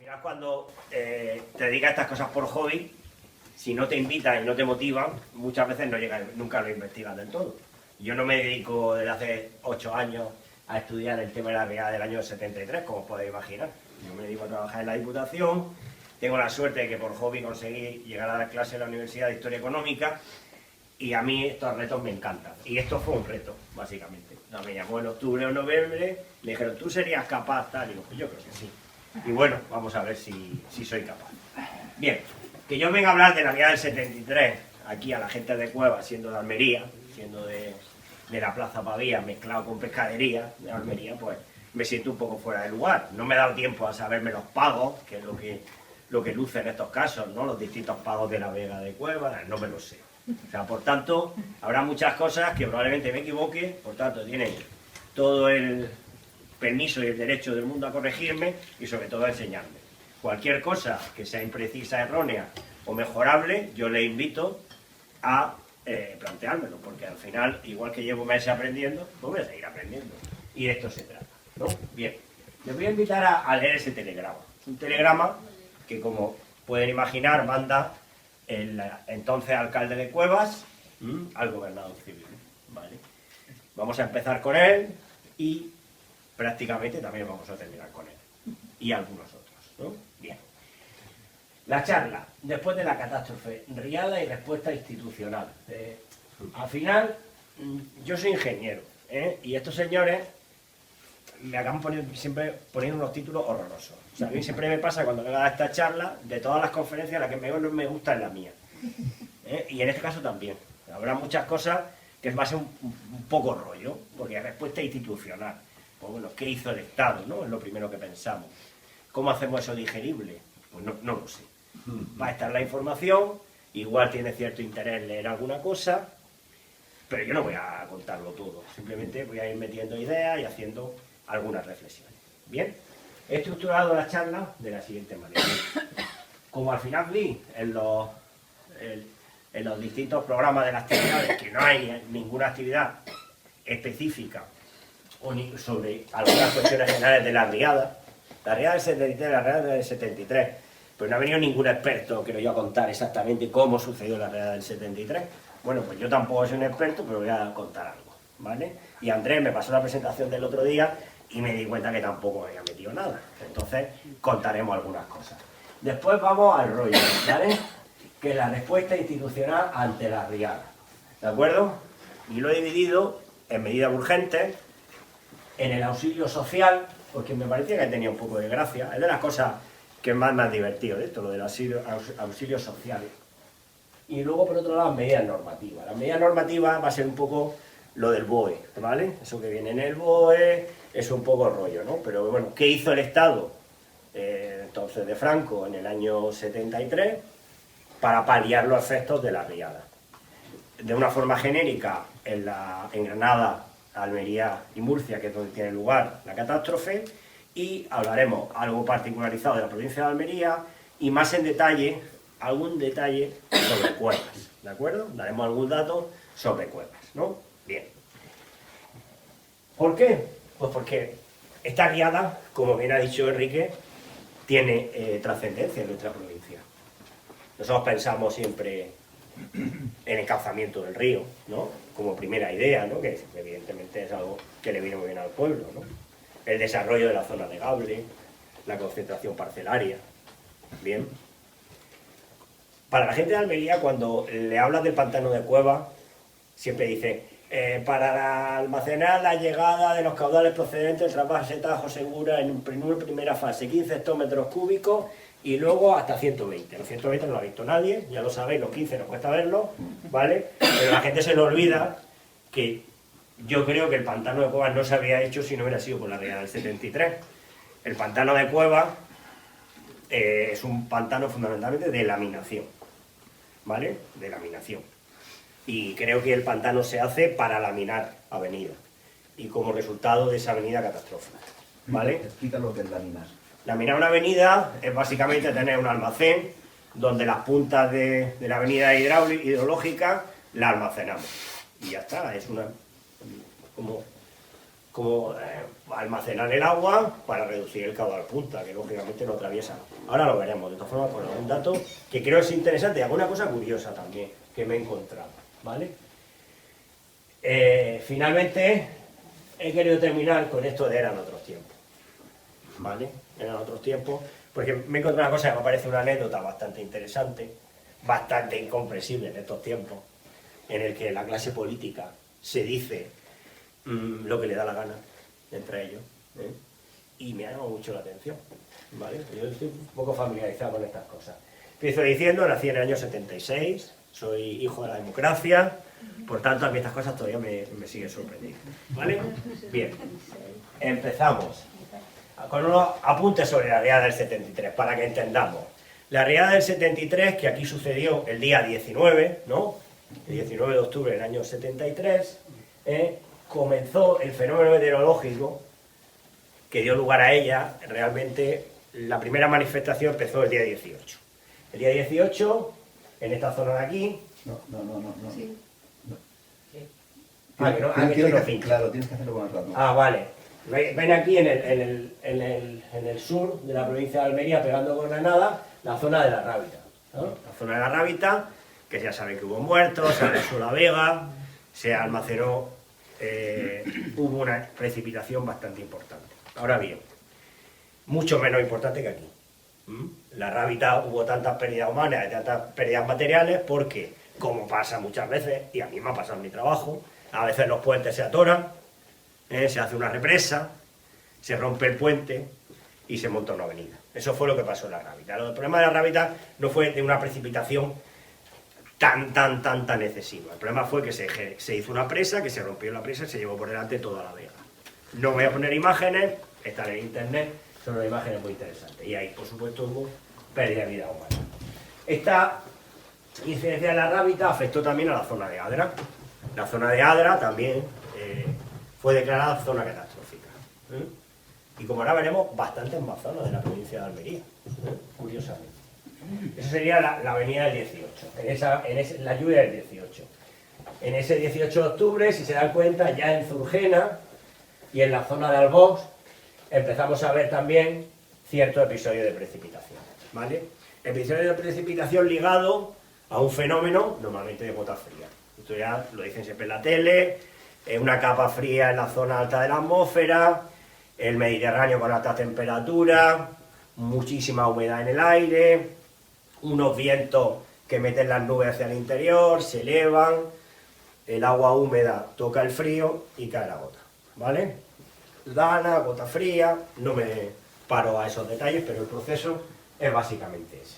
final cuando te dedicas a estas cosas por hobby, si no te invitan y no te motivan, muchas veces no llegas, nunca lo investigas del todo. Yo no me dedico desde hace 8 años a estudiar el tema de la riada del año 73, como os podéis imaginar. Yo me dedico a trabajar en la Diputación, tengo la suerte de que por hobby conseguí llegar a dar clase en la Universidad de Historia Económica y a mí estos retos me encantan. Y esto fue un reto, básicamente. Me llamó en octubre o noviembre, me dijeron, ¿tú serías capaz? Tal, y digo, pues yo creo que sí. Y bueno, vamos a ver si soy capaz. Bien, que yo venga a hablar de la riada del 73, aquí a la gente de Cueva, siendo de Almería, siendo de la Plaza Pavía, mezclado con pescadería de Almería, pues me siento un poco fuera de lugar. No me he dado tiempo a saberme los pagos, que es lo que luce en estos casos, ¿no? Los distintos pagos de la Vega de Cueva, no me los sé. O sea, por tanto, habrá muchas cosas que probablemente me equivoque, por tanto, tienen todo el permiso y el derecho del mundo a corregirme y sobre todo a enseñarme. Cualquier cosa que sea imprecisa, errónea o mejorable, yo le invito a planteármelo, porque al final, igual que llevo meses aprendiendo, pues voy a seguir aprendiendo. Y de esto se trata, ¿no? Bien, les voy a invitar a leer ese telegrama. Es un telegrama que, como pueden imaginar, manda el entonces alcalde de Cuevas al gobernador civil, ¿vale? Vamos a empezar con él y prácticamente también vamos a terminar con él y algunos otros, ¿no? Bien. La charla, después de la catástrofe, riada y respuesta institucional. Al final, yo soy ingeniero, y estos señores me acaban siempre poniendo unos títulos horrorosos. O sea, a mí siempre me pasa cuando vengo a esta charla, de todas las conferencias, la que menos me gusta es la mía. Y en este caso también. Habrá muchas cosas que va a ser un poco rollo, porque es respuesta institucional. Pues bueno, ¿qué hizo el Estado? ¿No? Es lo primero que pensamos. ¿Cómo hacemos eso digerible? Pues no lo sé. Va a estar la información, igual tiene cierto interés leer alguna cosa, pero yo no voy a contarlo todo. Simplemente voy a ir metiendo ideas y haciendo algunas reflexiones. Bien, he estructurado la charla de la siguiente manera. Como al final vi en los distintos programas de las actividades que no hay ninguna actividad específica o sobre algunas cuestiones generales de la riada del 73, la riada del 73, pero no ha venido ningún experto, creo yo, a contar exactamente cómo sucedió la riada del 73. Bueno, pues yo tampoco soy un experto, pero voy a contar algo, ¿vale? Y Andrés me pasó la presentación del otro día y me di cuenta que tampoco me había metido nada. Entonces, contaremos algunas cosas. Después vamos al rollo, ¿vale? Que es la respuesta institucional ante la riada, ¿de acuerdo? Y lo he dividido en medidas urgentes, en el auxilio social, porque me parecía que tenía un poco de gracia. Es de las cosas que más me han divertido de esto, lo del auxilio social. Y luego, por otro lado, las medidas normativas. Las medidas normativas va a ser un poco lo del BOE, ¿vale? Eso que viene en el BOE es un poco rollo, ¿no? Pero bueno, ¿qué hizo el Estado entonces de Franco en el año 73 para paliar los efectos de la riada? De una forma genérica, en Granada, Almería y Murcia, que es donde tiene lugar la catástrofe, y hablaremos algo particularizado de la provincia de Almería y más en detalle, algún detalle sobre Cuevas, ¿de acuerdo? Daremos algún dato sobre Cuevas, ¿no? Bien. ¿Por qué? Pues porque esta riada, como bien ha dicho Enrique, tiene trascendencia en nuestra provincia. Nosotros pensamos siempre en el calzamiento del río, ¿no? Como primera idea, ¿no? Que evidentemente es algo que le viene muy bien al pueblo, ¿no? El desarrollo de la zona regable, la concentración parcelaria. Bien. Para la gente de Almería, cuando le hablas del pantano de Cueva, siempre dice, para almacenar la llegada de los caudales procedentes del trasvase Tajo Segura en una primera fase, 15 hectómetros cúbicos y luego hasta 120. Los 120 no lo ha visto nadie, ya lo sabéis, los 15 nos cuesta verlo, ¿vale? Pero la gente se le olvida que yo creo que el pantano de Cueva no se habría hecho si no hubiera sido por la riada del 73. El pantano de Cueva es un pantano fundamentalmente de laminación, ¿vale? De laminación. Y creo que el pantano se hace para laminar avenidas y como resultado de esa avenida catastrófica, ¿vale? Explica lo que es laminar. Laminar una avenida es básicamente tener un almacén donde las puntas de la avenida hidrológica la almacenamos y ya está, es una como como almacenar el agua para reducir el caudal punta, que lógicamente no atraviesa. Ahora lo veremos, de todas formas, con algún dato que creo es interesante y alguna cosa curiosa también que me he encontrado, ¿vale? Finalmente, he querido terminar con esto de eran otros tiempos, ¿vale? Eran otros tiempos, porque me he encontrado una cosa que me parece una anécdota bastante interesante, bastante incomprensible en estos tiempos, en el que la clase política se dice lo que le da la gana entre ellos, ¿eh? Y me ha llamado mucho la atención, ¿vale? Yo estoy un poco familiarizado con estas cosas. Empiezo diciendo, nací en el año 76, soy hijo de la democracia, por tanto a mí estas cosas todavía me siguen sorprendiendo, ¿vale? Bien, empezamos con unos apuntes sobre la riada del 73, para que entendamos. La riada del 73, que aquí sucedió el día 19, ¿no? El 19 de octubre del año 73, comenzó el fenómeno meteorológico que dio lugar a ella. Realmente la primera manifestación empezó el día 18. El día 18, en esta zona de aquí... No. Sí. Claro, tienes que hacerlo con el ratón. Ah, vale. Ven aquí en el sur de la provincia de Almería, pegando con Granada, la zona de la Rábita, ¿no? La zona de la Rábita, que ya saben que hubo muertos, se arrasó la vega, se almacenó, hubo una precipitación bastante importante. Ahora bien, mucho menos importante que aquí. La Rábita hubo tantas pérdidas humanas y tantas pérdidas materiales porque, como pasa muchas veces, y a mí me ha pasado en mi trabajo, a veces los puentes se atoran, se hace una represa, se rompe el puente y se monta una avenida. Eso fue lo que pasó en la Rábita. El problema de la Rábita no fue de una precipitación tan excesiva. El problema fue que se hizo una presa, que se rompió la presa y se llevó por delante toda la vega. No voy a poner imágenes, están en internet, son unas imágenes muy interesantes. Y ahí, por supuesto, hubo pérdida de vida humana. Esta incidencia de la Rábita afectó también a la zona de Adra. La zona de Adra también fue declarada zona catastrófica. Y como ahora veremos, bastantes más zonas de la provincia de Almería, curiosamente. Esa sería la avenida del 18, la lluvia del 18. En ese 18 de octubre, si se dan cuenta, ya en Zurgena y en la zona de Albós, empezamos a ver también cierto episodio de precipitación, ¿vale? Episodio de precipitación ligado a un fenómeno, normalmente de gota fría. Esto ya lo dicen siempre en la tele, una capa fría en la zona alta de la atmósfera, el Mediterráneo con altas temperaturas, muchísima humedad en el aire, unos vientos que meten las nubes hacia el interior, se elevan, el agua húmeda toca el frío y cae la gota, ¿vale? Dana, gota fría, no me paro a esos detalles, pero el proceso es básicamente ese.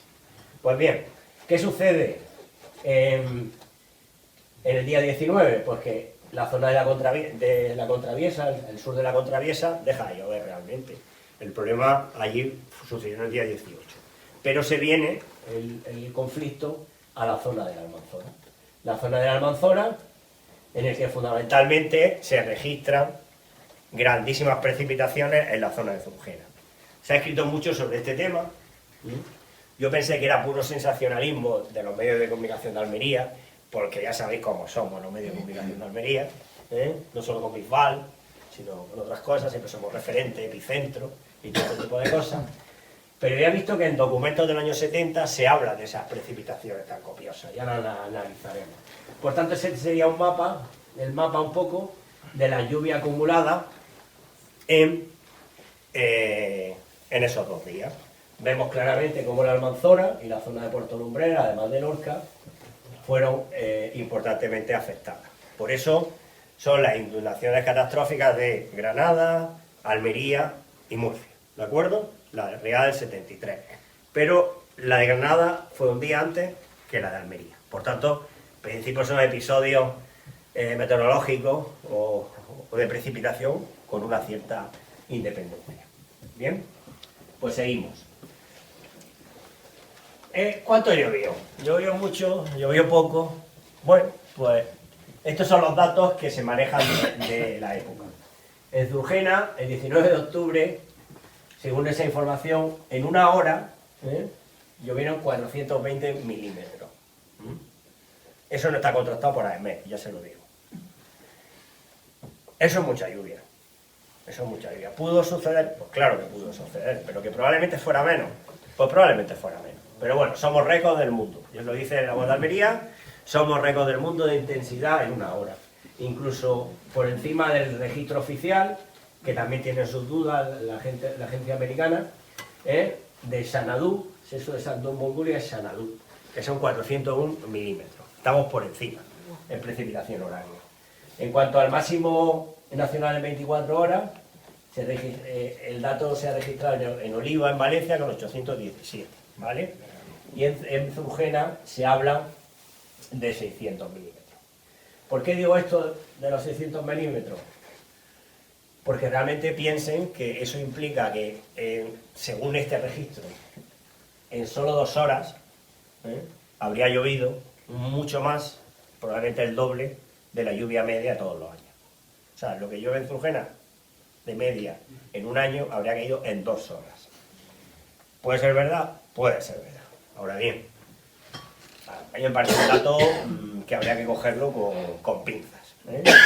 Pues bien, ¿qué sucede en el día 19? Pues que la zona de la contraviesa, el sur de la contraviesa, deja de llover realmente. El problema allí sucedió en el día 18. Pero se viene el conflicto a la zona de la Almanzora. La zona de la Almanzora, en el que fundamentalmente se registran grandísimas precipitaciones en la zona de Zurgena. Se ha escrito mucho sobre este tema. Yo pensé que era puro sensacionalismo de los medios de comunicación de Almería, porque ya sabéis cómo somos los medios de comunicación de Almería, no solo con Bisbal, sino con otras cosas, siempre somos referente, epicentro y todo este tipo de cosas. Pero ya he visto que en documentos del año 70 se habla de esas precipitaciones tan copiosas, ya las analizaremos. Por tanto, ese sería un mapa, el mapa un poco de la lluvia acumulada en esos 2 días. Vemos claramente cómo la Almanzora y la zona de Puerto Lumbrera, además de Lorca, fueron importantemente afectadas. Por eso son las inundaciones catastróficas de Granada, Almería y Murcia, ¿de acuerdo? La riada del 73. Pero la de Granada fue un día antes que la de Almería. Por tanto, en principio son episodios meteorológicos o de precipitación con una cierta independencia. ¿Bien? Pues seguimos. ¿Cuánto llovió? ¿Llovió mucho? ¿Llovió poco? Bueno, pues estos son los datos que se manejan de la época. En Zurgena, el 19 de octubre, según esa información, en una hora llovieron 420 milímetros. Eso no está contrastado por AEMET, ya se lo digo. Eso es mucha lluvia. Eso es mucha lluvia. ¿Pudo suceder? Pues claro que pudo suceder, pero que probablemente fuera menos. Pues probablemente fuera menos. Pero bueno, somos récords del mundo. Y os lo dice la voz de Almería, somos récords del mundo de intensidad en una hora. Incluso por encima del registro oficial, que también tiene sus dudas la agencia americana, de Xanadu, eso de Shandong, Mongolia, es Xanadu, que son 401 milímetros. Estamos por encima en precipitación horaria. En cuanto al máximo nacional en 24 horas, el dato se ha registrado en Oliva, en Valencia, con 817, ¿vale? Y en Zurgena se habla de 600 milímetros. ¿Por qué digo esto de los 600 milímetros? Porque realmente piensen que eso implica que, según este registro, en solo 2 horas habría llovido mucho más, probablemente el doble, de la lluvia media todos los años. O sea, lo que llueve en Zurgena, de media, en un año, habría caído en 2 horas. ¿Puede ser verdad? Puede ser verdad. Ahora bien, a mí me parece un dato que habría que cogerlo con pinzas,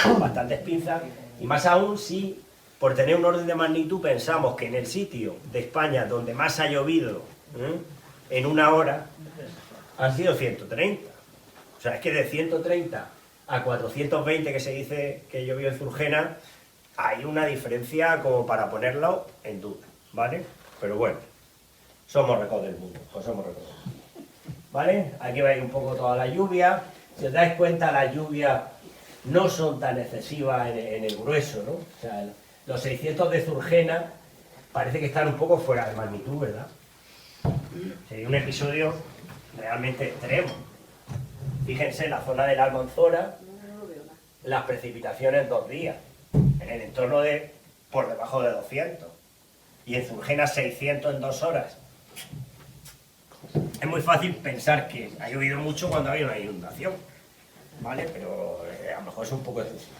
con bastantes pinzas, y más aún si, por tener un orden de magnitud, pensamos que en el sitio de España donde más ha llovido en una hora, han sido 130. O sea, es que de 130 a 420 que se dice que llovió en Zurgena, hay una diferencia como para ponerlo en duda, ¿vale? Pero bueno, somos récord del mundo, pues somos récord del mundo, ¿vale? Aquí veis un poco toda la lluvia. Si os dais cuenta, las lluvias no son tan excesivas en el grueso, ¿no? O sea, los 600 de Zurgena parece que están un poco fuera de magnitud, ¿verdad? Sería un episodio realmente extremo. Fíjense, la zona de la Almanzora, las precipitaciones 2 días, en el entorno de por debajo de 200, y en Zurgena 600 en 2 horas. Es muy fácil pensar que ha llovido mucho cuando hay una inundación, ¿vale? Pero a lo mejor es un poco excesivo.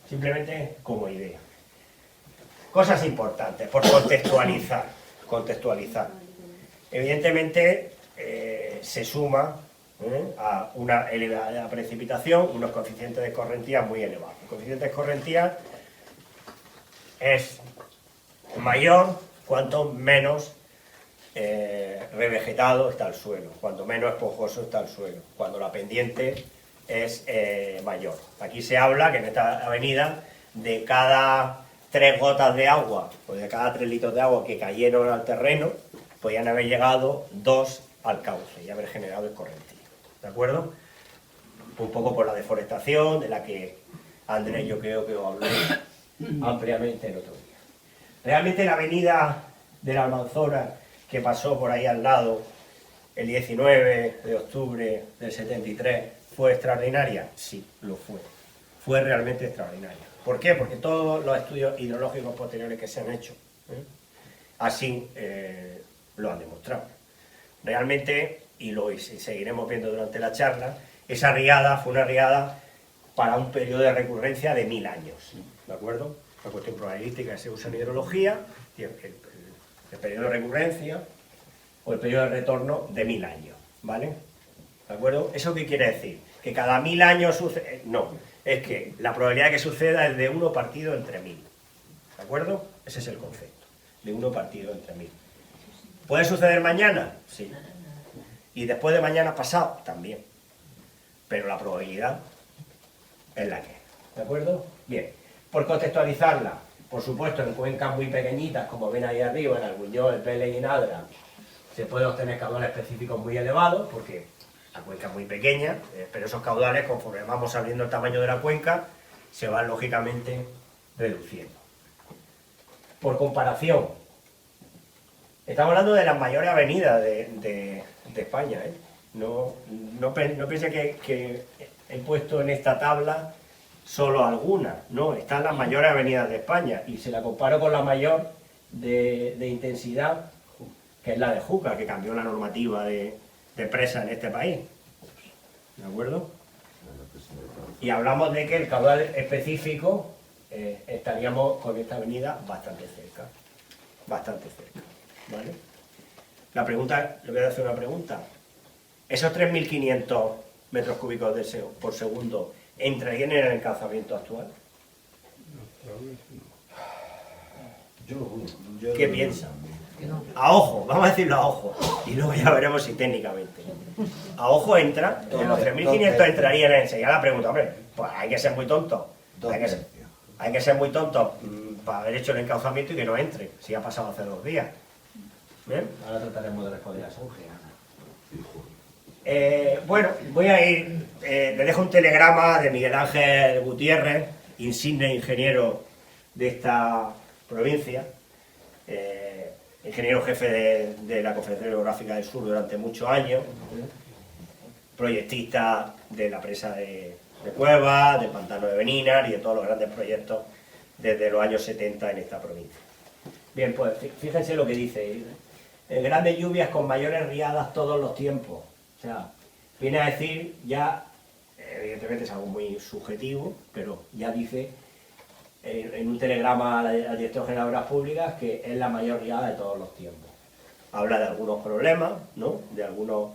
Simplemente como idea. Cosas importantes, por contextualizar. Evidentemente se suma a una elevada precipitación unos coeficientes de escorrentía muy elevados. El coeficiente de escorrentía es mayor cuanto menos revegetado está el suelo, cuanto menos esponjoso está el suelo, cuando la pendiente es mayor. Aquí se habla que en esta avenida, de cada 3 gotas de agua, o de cada 3 litros de agua que cayeron al terreno, podían haber llegado 2 al cauce y haber generado escorrentía. ¿De acuerdo? Un poco por la deforestación, de la que Andrés yo creo que os hablé ampliamente el otro día. Realmente la avenida de la Almanzora, que pasó por ahí al lado el 19 de octubre del 73, ¿fue extraordinaria? Sí, lo fue. Fue realmente extraordinaria. ¿Por qué? Porque todos los estudios hidrológicos posteriores que se han hecho así lo han demostrado. Realmente, y lo seguiremos viendo durante la charla, esa riada fue una riada para un periodo de recurrencia de 1000 años. ¿De acuerdo? La cuestión probabilística que se usa en hidrología, el periodo de recurrencia o el periodo de retorno de 1000 años. ¿Vale? ¿De acuerdo? ¿Eso qué quiere decir? ¿Que cada 1000 años sucede? No, es que la probabilidad de que suceda es de 1 partido entre 1000. ¿De acuerdo? Ese es el concepto, de 1 partido entre 1000. ¿Puede suceder mañana? Sí. Y después de mañana pasado, también. Pero la probabilidad es la que es. ¿De acuerdo? Bien. Por contextualizarla, por supuesto, en cuencas muy pequeñitas, como ven ahí arriba, en Arguñol, el Pele y Nadra, se pueden obtener caudales específicos muy elevados, porque la cuenca es muy pequeña, pero esos caudales, conforme vamos sabiendo el tamaño de la cuenca, se van lógicamente reduciendo. Por comparación, estamos hablando de las mayores avenidas de España, ¿eh? No piense que he puesto en esta tabla solo algunas, no, están las mayores avenidas de España, y si la comparo con la mayor de intensidad, que es la de Júcar, que cambió la normativa de presa en este país. ¿De acuerdo? Y hablamos de que el caudal específico estaríamos con esta avenida bastante cerca. Bastante cerca. ¿Vale? La pregunta, le voy a hacer una pregunta. ¿Esos 3.500 metros cúbicos por segundo entrarían en el encalzamiento actual? Yo lo juro. ¿Qué piensa? A ojo, vamos a decirlo a ojo, y luego ya veremos si técnicamente. A ojo entra, en los 3.500 entrarían enseguida la pregunta, hombre, pues hay que ser muy tonto, hay que ser muy tonto para haber hecho el encauzamiento y que no entre, si ha pasado hace 2 días. ¿Bien? Ahora trataremos de responder a eso. Bueno, voy a ir, le dejo un telegrama de Miguel Ángel Gutiérrez, insigne ingeniero de esta provincia, ingeniero jefe de la Confederación Hidrográfica del Sur durante muchos años, proyectista de la presa de Cuevas, del pantano de Benínar y de todos los grandes proyectos desde los años 70 en esta provincia. Bien, pues fíjense lo que dice, grandes lluvias con mayores riadas todos los tiempos. O sea, viene a decir ya, evidentemente es algo muy subjetivo, pero ya dice en un telegrama al director general de Obras Públicas que es la mayor riada de todos los tiempos. Habla de algunos problemas, ¿no? De algunos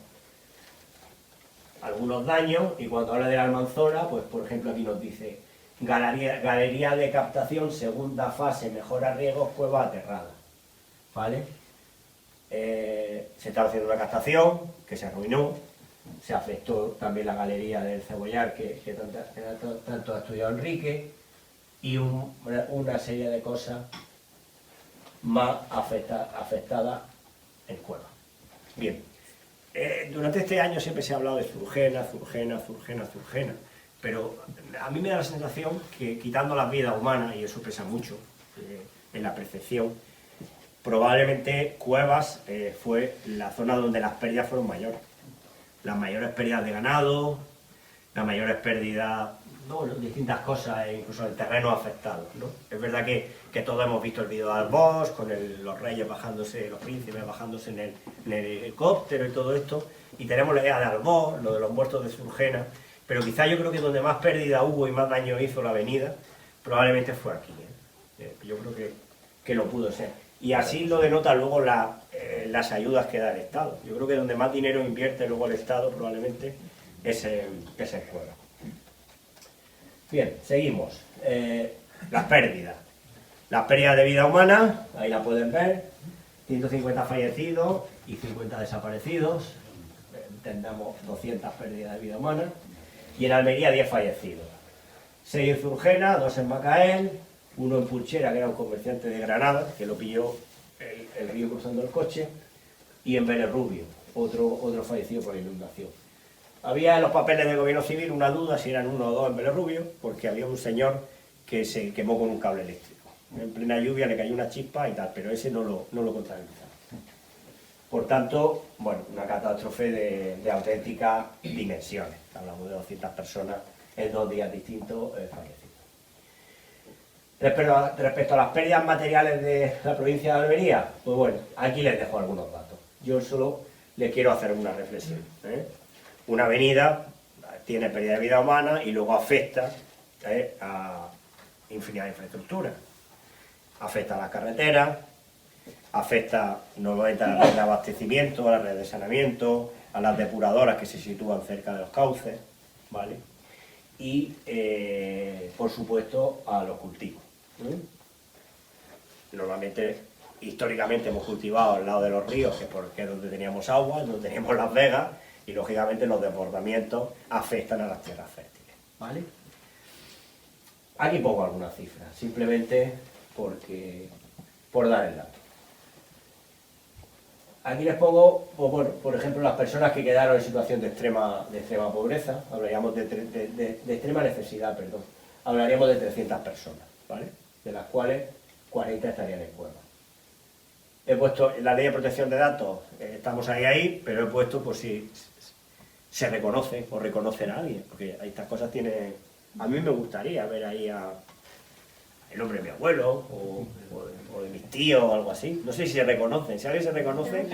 daños, y cuando habla de la Almanzora, pues por ejemplo aquí nos dice galería de captación, segunda fase, mejora riegos, cueva aterrada. ¿Vale? Se estaba haciendo una captación que se arruinó, se afectó también la galería del Cebollar que tanto ha estudiado Enrique, y una serie de cosas más afectadas en Cueva. Bien, durante este año siempre se ha hablado de Zurgena, pero a mí me da la sensación que quitando las vidas humanas, y eso pesa mucho en la percepción, probablemente Cuevas fue la zona donde las pérdidas fueron mayores. Las mayores pérdidas de ganado, las mayores pérdidas, distintas cosas, incluso el terreno afectado, ¿no? Es verdad que todos hemos visto el vídeo de Albós, con los reyes bajándose, los príncipes bajándose en el helicóptero y todo esto, y tenemos la idea de Albós, lo de los muertos de Zurgena, pero quizá yo creo que donde más pérdida hubo y más daño hizo la avenida, probablemente fue aquí. Yo creo que lo pudo ser. Y así lo denota luego las ayudas que da el Estado. Yo creo que donde más dinero invierte luego el Estado probablemente es en Cueva. Bien, seguimos. Las pérdidas. Las pérdidas de vida humana, ahí la pueden ver. 150 fallecidos y 50 desaparecidos. Entendamos 200 pérdidas de vida humana. Y en Almería 10 fallecidos. 6 en Zurgena, 2 en Macael, 1 en Pulchera, que era un comerciante de Granada, que lo pilló el río cruzando el coche, y en Belerrubio, otro fallecido por inundación. Había en los papeles del gobierno civil una duda si eran 1 o 2 en Belerrubio, porque había un señor que se quemó con un cable eléctrico. En plena lluvia le cayó una chispa y tal, pero ese no lo contabilizaron. Por tanto, bueno, una catástrofe de auténticas dimensiones. Hablamos de 200 personas en 2 días distintos fallecidos. Respecto a las pérdidas materiales de la provincia de Almería, pues bueno, aquí les dejo algunos datos. Yo solo les quiero hacer una reflexión. Una avenida tiene pérdida de vida humana y luego afecta a infinidad de infraestructuras. Afecta a las carreteras, afecta normalmente a la red de abastecimiento, a la red de saneamiento, a las depuradoras que se sitúan cerca de los cauces, ¿vale? Y, por supuesto, a los cultivos. Normalmente, históricamente hemos cultivado al lado de los ríos, que es donde teníamos agua, donde teníamos las vegas, y lógicamente los desbordamientos afectan a las tierras fértiles, ¿vale? Aquí pongo algunas cifras, simplemente por dar el dato. Aquí les pongo, por ejemplo, las personas que quedaron en situación de extrema pobreza, hablaríamos de extrema necesidad, perdón. Hablaríamos de 300 personas, ¿vale? De las cuales 40 estarían en Cueva. He puesto en la ley de protección de datos, estamos ahí, pero he puesto por si se reconoce o reconocen a alguien, porque estas cosas tienen... A mí me gustaría ver ahí el nombre de mi abuelo, o de mis tíos, o algo así. No sé si se reconocen. Si alguien se reconoce...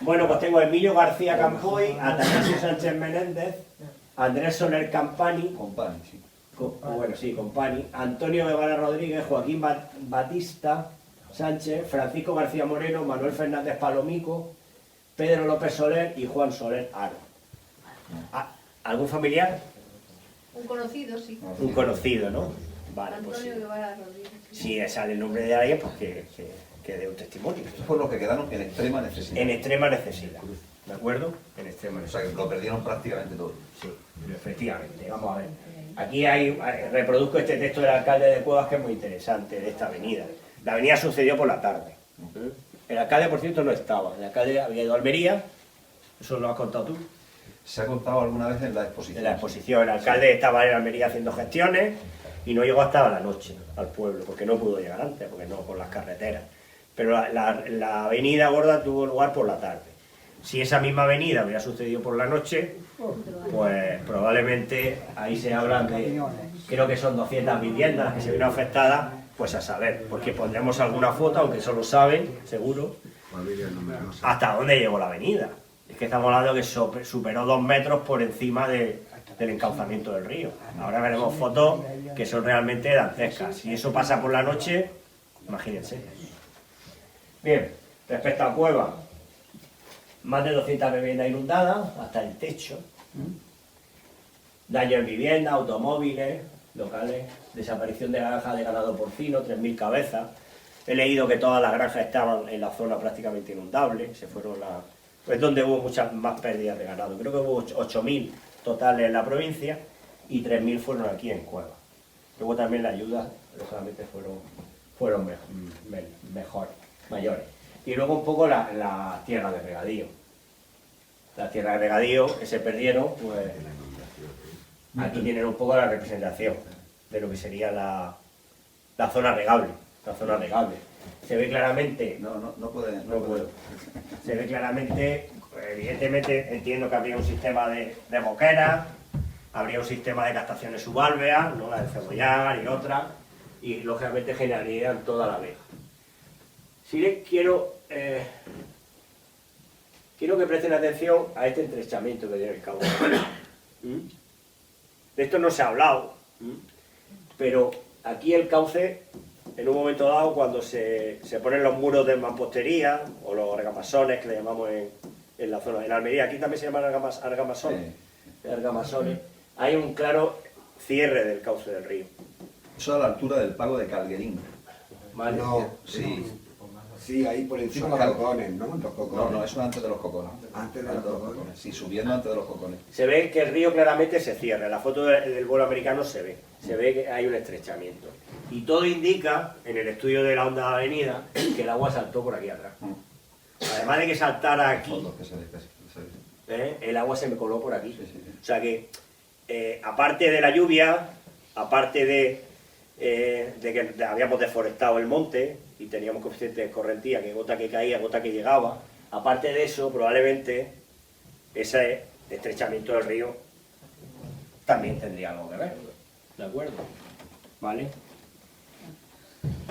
Bueno, pues tengo a Emilio García Campoy, a Atanasio Sánchez Menéndez, a Andrés Soler Campani, Compani, sí. Bueno, sí, Compani, Antonio Guevara Rodríguez, Joaquín Batista Sánchez, Francisco García Moreno, Manuel Fernández Palomico, Pedro López Soler y Juan Soler Aro. ¿Algún familiar? Un conocido, sí. Un conocido, ¿no? Vale, pues Antonio Guevara Rodríguez. si sale el nombre de alguien, pues que dé un testimonio. Estos fueron los que quedaron en extrema necesidad. En extrema necesidad, ¿de acuerdo? En extrema O necesidad. sea, que lo perdieron prácticamente todo. Sí, efectivamente. Vamos a ver. Aquí reproduzco este texto del alcalde de Cuevas que es muy interesante, de esta avenida. La avenida sucedió por la tarde. El alcalde, por cierto, no estaba. El alcalde había ido a Almería, eso lo has contado tú. Se ha contado alguna vez en la exposición. En la exposición, el alcalde estaba en Almería haciendo gestiones y no llegó hasta la noche al pueblo, porque no pudo llegar antes, porque no por las carreteras. Pero la avenida gorda tuvo lugar por la tarde. Si esa misma avenida hubiera sucedido por la noche, pues probablemente ahí se hablan de, creo que son 200 viviendas las que se vieron afectadas, pues a saber, porque pondremos alguna foto, aunque eso lo saben, seguro, hasta dónde llegó la avenida. Es que estamos hablando que superó 2 metros por encima del encauzamiento del río. Ahora veremos fotos que son realmente dantescas. Si eso pasa por la noche, imagínense. Bien, respecto a Cueva, más de 200 viviendas inundadas, hasta el techo. Daño en viviendas, automóviles, locales, desaparición de granjas de ganado porcino, 3.000 cabezas. He leído que todas las granjas estaban en la zona prácticamente inundable, se fueron es donde hubo muchas más pérdidas de ganado. Creo que hubo 8.000 totales en la provincia y 3.000 fueron aquí en Cueva. Luego también las ayudas, lógicamente, fueron mejores, mayores. Y luego un poco las tierras de regadío. Las tierras de regadío que se perdieron, pues aquí tienen un poco la representación de lo que sería la zona regable. La zona regable. Se ve claramente... No puede. Se ve claramente, evidentemente entiendo que habría un sistema de boqueras, habría un sistema de captaciones subalveas, ¿no? La de Cebollar y otras, y lógicamente generarían toda la vega. Sí quiero que presten atención a este estrechamiento que tiene el cauce. De esto no se ha hablado, pero aquí el cauce, en un momento dado, cuando se ponen los muros de mampostería, o los argamasones, que le llamamos en la zona de la Almería, aquí también se llaman argamasones, hay un claro cierre del cauce del río. Eso a la altura del pago de Calguerín. ¿Vale? No, Sí. sí, ahí por encima de los cocones, ¿no? Los cocones. No, eso es antes de los cocones. Antes de los cocones. Sí, subiendo antes de los cocones. Se ve que el río claramente se cierra. En la foto del vuelo americano se ve que hay un estrechamiento. Y todo indica, en el estudio de la onda de avenida, que el agua saltó por aquí atrás. Además de que saltara aquí, Fotos que se ve. el agua se me coló por aquí. Sí. O sea que, aparte de la lluvia, aparte de que habíamos deforestado el monte y teníamos coeficiente de escorrentía, que gota que caía, gota que llegaba, aparte de eso, probablemente ese estrechamiento del río también tendría algo que ver. ¿De acuerdo? ¿Vale?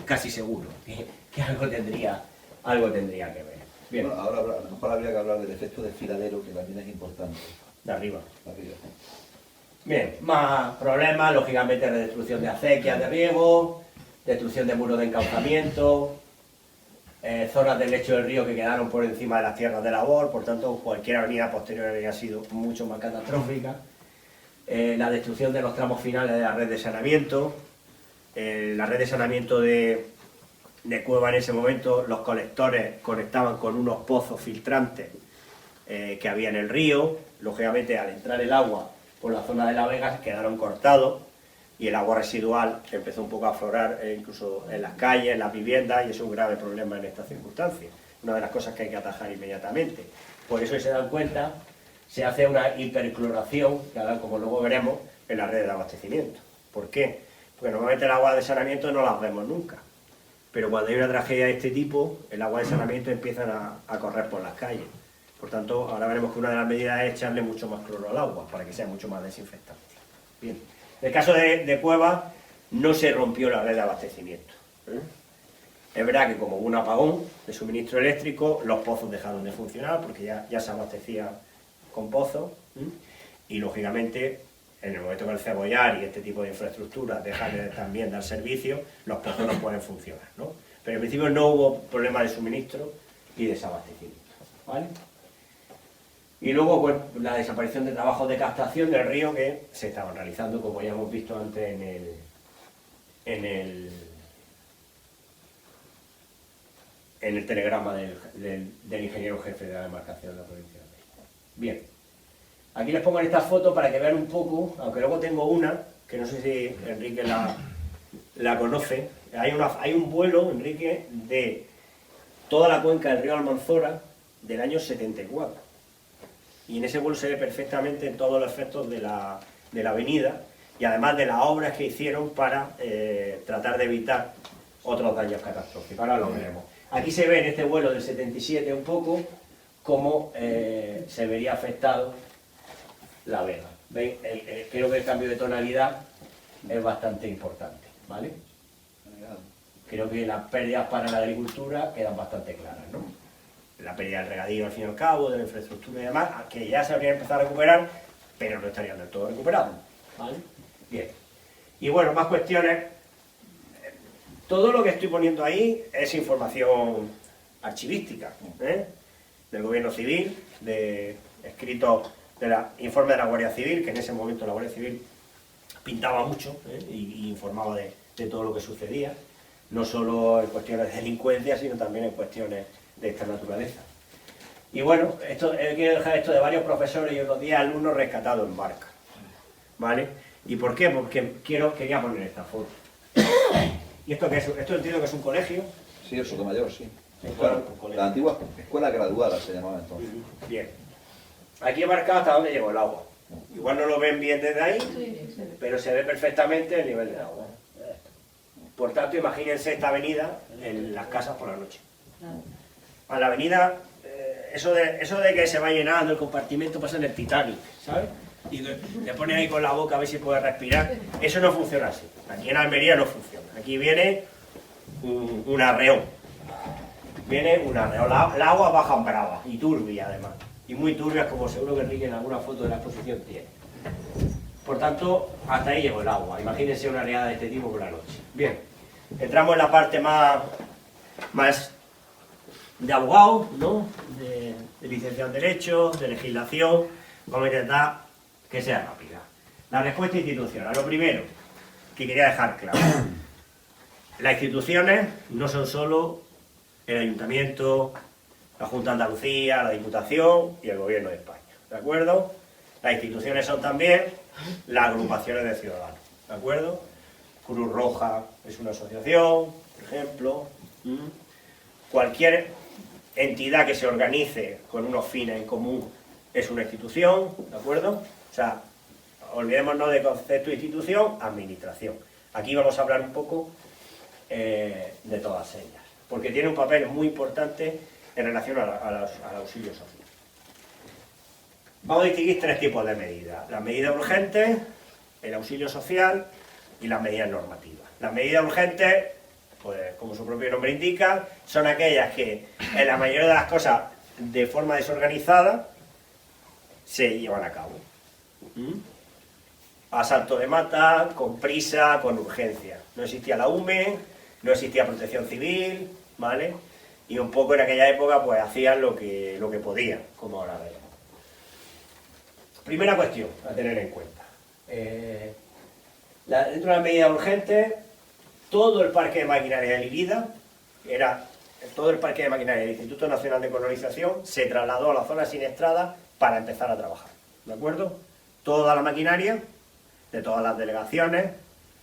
Casi seguro que algo tendría que ver. Bien, Bueno, ahora a lo mejor habría que hablar del efecto desfiladero, que también es importante. de arriba. Arriba. Bien, más problemas, lógicamente redestrucción de acequias de riego, destrucción de muros de encauzamiento, zonas del lecho del río que quedaron por encima de las tierras de labor, por tanto cualquier avenida posterior habría sido mucho más catastrófica. La destrucción de los tramos finales de la red de saneamiento, la red de saneamiento de Cueva en ese momento, los colectores conectaban con unos pozos filtrantes que había en el río, lógicamente al entrar el agua por la zona de la Vega quedaron cortados y el agua residual empezó un poco a aflorar incluso en las calles, en las viviendas, y es un grave problema en estas circunstancias. Una de las cosas que hay que atajar inmediatamente. Por eso, si se dan cuenta, se hace una hipercloración, como luego veremos, en la red de abastecimiento. ¿Por qué? Porque normalmente el agua de saneamiento no las vemos nunca. Pero cuando hay una tragedia de este tipo, el agua de saneamiento empiezan a correr por las calles. Por tanto, ahora veremos que una de las medidas es echarle mucho más cloro al agua, para que sea mucho más desinfectante. Bien. En el caso de Cueva, no se rompió la red de abastecimiento. Es verdad que como hubo un apagón de suministro eléctrico, los pozos dejaron de funcionar, porque ya se abastecía con pozos, y lógicamente, en el momento que el Cebollar y este tipo de infraestructuras dejan de también dar servicio, los pozos no pueden funcionar, ¿no? Pero en principio no hubo problema de suministro y desabastecimiento, ¿vale? Y luego, pues, la desaparición de trabajos de captación del río que se estaban realizando, como ya hemos visto antes en el telegrama del ingeniero jefe de la demarcación de la provincia de Almería. Bien, aquí les pongo en esta foto para que vean un poco, aunque luego tengo una, que no sé si Enrique la conoce. Hay un vuelo, Enrique, de toda la cuenca del río Almanzora del año 74. Y en ese vuelo se ve perfectamente todos los efectos de la avenida y además de las obras que hicieron para tratar de evitar otros daños catastróficos. Ahora lo veremos. Aquí se ve en este vuelo del 77 un poco cómo se vería afectado la Vega. ¿Veis? Creo que el cambio de tonalidad es bastante importante, ¿vale? Creo que las pérdidas para la agricultura quedan bastante claras, ¿no? La pérdida del regadío al fin y al cabo, de la infraestructura y demás, que ya se habrían empezado a recuperar, pero no estarían del todo recuperados, ¿vale? Bien. Y bueno, más cuestiones. Todo lo que estoy poniendo ahí es información archivística, ¿eh? Del gobierno civil, de escritos de informe de la Guardia Civil, que en ese momento la Guardia Civil pintaba mucho, y informaba de todo lo que sucedía, no solo en cuestiones de delincuencia, sino también en cuestiones de esta naturaleza. Y bueno, quiero dejar esto de varios profesores y otros 10 alumnos rescatados en barca, ¿vale? ¿Y por qué? Porque quería poner esta foto. ¿Y esto qué es? Esto entiendo que es un colegio. Sí, el Sotomayor, sí. Claro, La antigua escuela graduada se llamaba entonces. Bien. Aquí he marcado hasta dónde llegó el agua. Igual no lo ven bien desde ahí, pero se ve perfectamente el nivel del agua. Por tanto, imagínense esta avenida en las casas por la noche. A la avenida, eso de que se va llenando el compartimento pasa en el Titanic, ¿sabes? Y le pones ahí con la boca a ver si puede respirar. Eso no funciona así. Aquí en Almería no funciona. Aquí viene un arreón. Viene un arreón. La agua baja brava y turbia además. Y muy turbias, como seguro que Enrique en alguna foto de la exposición tiene. Por tanto, hasta ahí llegó el agua. Imagínense una riada de este tipo por la noche. Bien, entramos en la parte más de abogado, ¿no? De licenciado en Derecho, de legislación. Vamos a intentar que sea rápida. La respuesta institucional. Lo primero que quería dejar claro. Las instituciones no son solo el Ayuntamiento, la Junta de Andalucía, la Diputación y el Gobierno de España. ¿De acuerdo? Las instituciones son también las agrupaciones de ciudadanos. ¿De acuerdo? Cruz Roja es una asociación, por ejemplo. Cualquier entidad que se organice con unos fines en común es una institución, ¿de acuerdo? O sea, olvidémonos de concepto de institución, administración. Aquí vamos a hablar un poco de todas ellas, porque tiene un papel muy importante en relación al auxilio social. Vamos a distinguir tres tipos de medidas: las medidas urgentes, el auxilio social y las medidas normativas. Las medidas urgentes, pues como su propio nombre indica, son aquellas que en la mayoría de las cosas de forma desorganizada se llevan a cabo. A salto de mata, con prisa, con urgencia. No existía la UME, no existía protección civil, ¿vale? Y un poco en aquella época pues hacían lo que podían, como ahora veremos. Primera cuestión a tener en cuenta. Dentro de las medidas urgentes, todo el parque de maquinaria de Lírida, todo el parque de maquinaria del Instituto Nacional de Colonización, se trasladó a la zona siniestrada para empezar a trabajar. ¿De acuerdo? Toda la maquinaria de todas las delegaciones,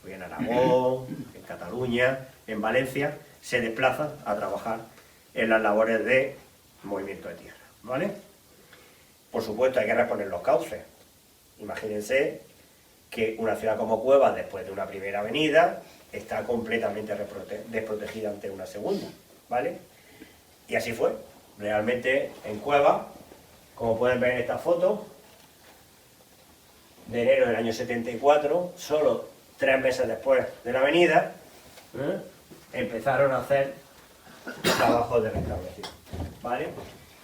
pues en Aragón, en Cataluña, en Valencia, se desplazan a trabajar en las labores de movimiento de tierra, ¿vale? Por supuesto hay que reponer los cauces. Imagínense que una ciudad como Cuevas, después de una primera avenida, está completamente desprotegida ante una segunda, ¿vale? Y así fue. Realmente en Cuevas, como pueden ver en esta foto, de enero del año 74, solo 3 meses después de la avenida, empezaron a hacer trabajos de restauración, ¿vale?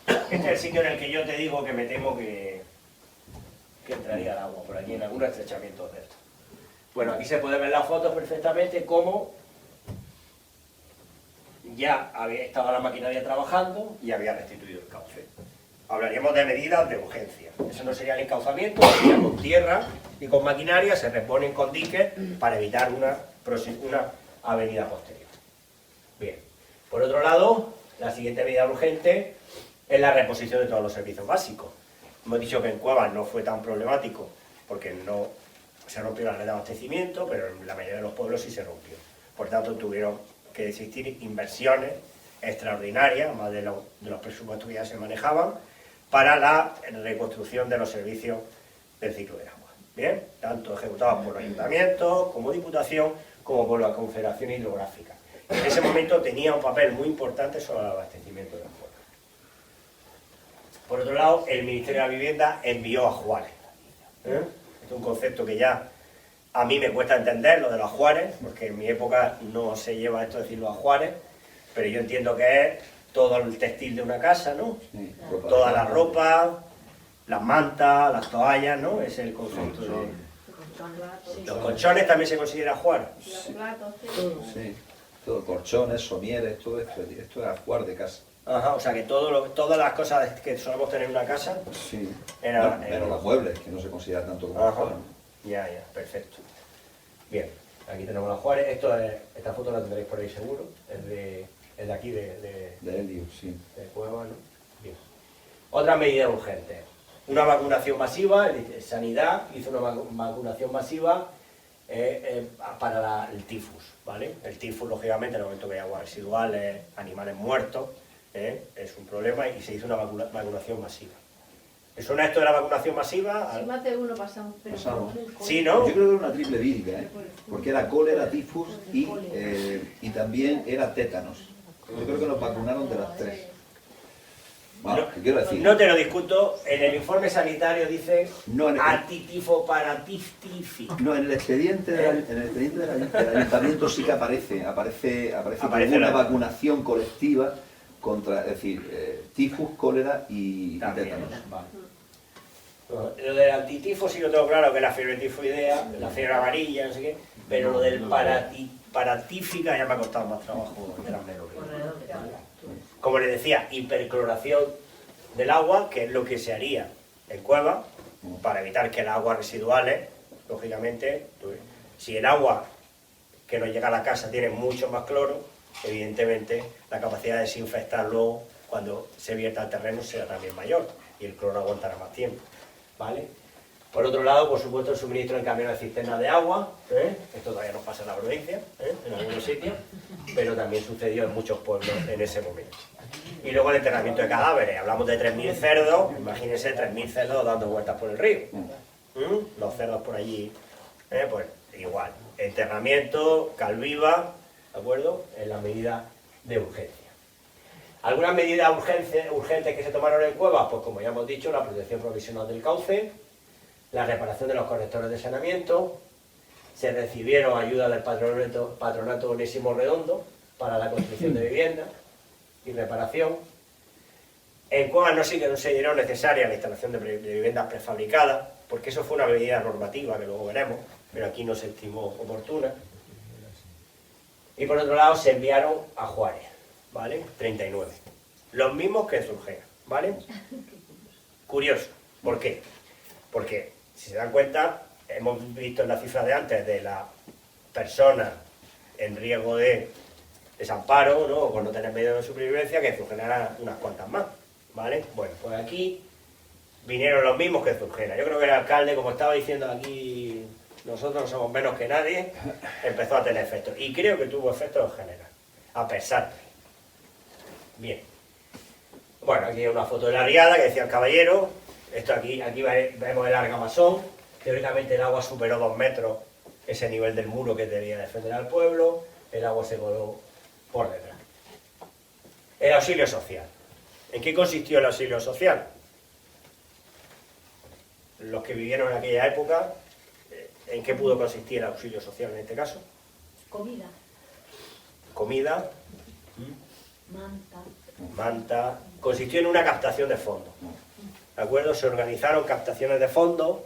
Este es el sitio en el que yo te digo que me temo que entraría el agua, por aquí en algún estrechamiento de esto. Bueno, aquí se puede ver las fotos perfectamente cómo ya estaba la maquinaria trabajando y había restituido el cauce. Hablaríamos de medidas de urgencia. Eso no sería el encauzamiento, sería con tierra y con maquinaria, se reponen con diques para evitar una una avenida posterior. Bien. Por otro lado, la siguiente medida urgente es la reposición de todos los servicios básicos. Hemos dicho que en Cuevas no fue tan problemático porque no se rompió la red de abastecimiento, pero en la mayoría de los pueblos sí se rompió. Por tanto, tuvieron que existir inversiones extraordinarias, más de los presupuestos que ya se manejaban, para la reconstrucción de los servicios del ciclo del agua. Bien, tanto ejecutados por los ayuntamientos, como Diputación, como por la Confederación Hidrográfica. En ese momento tenía un papel muy importante sobre el abastecimiento de las pueblos. Por otro lado, el Ministerio de la Vivienda envió ajuares. Este es un concepto que ya a mí me cuesta entender, lo de los ajuares, porque en mi época no se lleva esto de decir los ajuares, pero yo entiendo que es todo el textil de una casa, ¿no? Sí, Toda la ropa, las mantas, las toallas, ¿no? Es el concepto de... Los colchones también se considera ajuar. Sí, todo, colchones, somieres, todo esto es ajuar de casa. Ajá, o sea que todas las cosas que solemos tener en una casa... Sí, Era- pero los muebles, que no se considera tanto como Ajá. ajuar. Ya, perfecto. Bien, aquí tenemos las Juárez. Esta foto la tendréis por ahí seguro. Es de aquí, de De helio, sí. Cueva, ¿no? Bien. Otra medida urgente. Una vacunación masiva. Sanidad hizo una vacunación masiva para el tifus, ¿vale? El tifus, lógicamente, en el momento que hay aguas residuales, animales muertos, es un problema y se hizo una vacunación masiva. ¿Te suena esto de la vacunación masiva? Si más de uno pasamos, pero Pasamos. por el cole. Sí, ¿no? Yo creo que era una triple vírica, porque era cólera, tifus y también era tétanos. Yo creo que nos vacunaron de las tres. Bueno, ¿qué quiero decir? No te lo discuto, en el informe sanitario dice No, en el- antitifo para tiftifi. No, en el expediente del ayuntamiento sí que aparece como una vacunación colectiva contra, es decir, tifus, cólera y También, tétanos. vale. Lo del antitifo sí lo tengo claro, que es la fiebre tifoidea, la fiebre amarilla, no sé qué, pero lo del paratífica ya me ha costado más trabajo enterármelo. Como les decía, hipercloración del agua, que es lo que se haría en Cueva, para evitar que las aguas residuales, lógicamente, si el agua que nos llega a la casa tiene mucho más cloro, evidentemente la capacidad de desinfectar luego cuando se vierta al terreno será también mayor y el cloro aguantará más tiempo, ¿vale? Por otro lado, por supuesto, el suministro en camiones de cisternas de agua, esto todavía no pasa en la provincia, en algunos sitios, pero también sucedió en muchos pueblos en ese momento. Y luego el enterramiento de cadáveres, hablamos de 3.000 cerdos, imagínense 3.000 cerdos dando vueltas por el río. Los cerdos por allí, pues igual, enterramiento, calviva, ¿de acuerdo? En la medida de urgencia. Algunas medidas urgentes que se tomaron en Cuevas, pues como ya hemos dicho, la protección provisional del cauce, la reparación de los colectores de saneamiento, se recibieron ayudas del patronato Onésimo Redondo para la construcción de viviendas y reparación. En Cuevas no se consideró necesaria la instalación de viviendas prefabricadas, porque eso fue una medida normativa que luego veremos, pero aquí no se estimó oportuna. Y por otro lado se enviaron a Juárez, ¿vale? 39. Los mismos que en Surgera, ¿vale? Curioso. ¿Por qué? Porque, si se dan cuenta, hemos visto en la cifra de antes de la persona en riesgo de desamparo, ¿no? O por no tener medios de supervivencia, que en Surgera eran unas cuantas más, ¿vale? Bueno, pues aquí vinieron los mismos que en Surgera. Yo creo que el alcalde, como estaba diciendo aquí, nosotros no somos menos que nadie, empezó a tener efectos. Y creo que tuvo efectos en general, a pesar de... Bien. Bueno, aquí hay una foto de la riada que decía el caballero. Esto aquí vemos el argamasón. Teóricamente el agua superó 2 metros ese nivel del muro que debía defender al pueblo. El agua se coló por detrás. El auxilio social. ¿En qué consistió el auxilio social? Los que vivieron en aquella época, ¿en qué pudo consistir el auxilio social en este caso? Comida, Comida, manta. manta. Consistió en una captación de fondos. ¿De acuerdo? Se organizaron captaciones de fondos.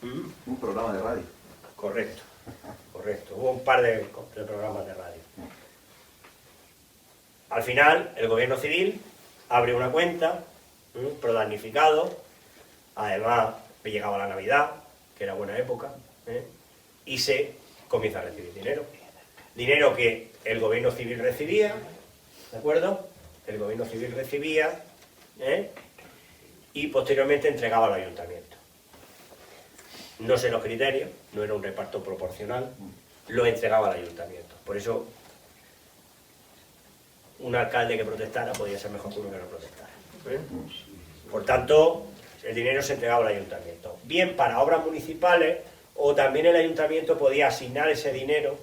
Un programa de radio. Correcto, correcto. Hubo un par de programas de radio. Al final, el gobierno civil abre una cuenta, pro damnificado. Además, llegaba la Navidad, que era buena época, y se comienza a recibir dinero. dinero que el gobierno civil recibía, ¿de acuerdo? El gobierno civil recibía, y posteriormente entregaba al ayuntamiento. No sé los criterios, no era un reparto proporcional, lo entregaba al ayuntamiento. Por eso, un alcalde que protestara podía ser mejor que uno que no protestara. Por tanto, el dinero se entregaba al ayuntamiento. Bien para obras municipales, o también el ayuntamiento podía asignar ese dinero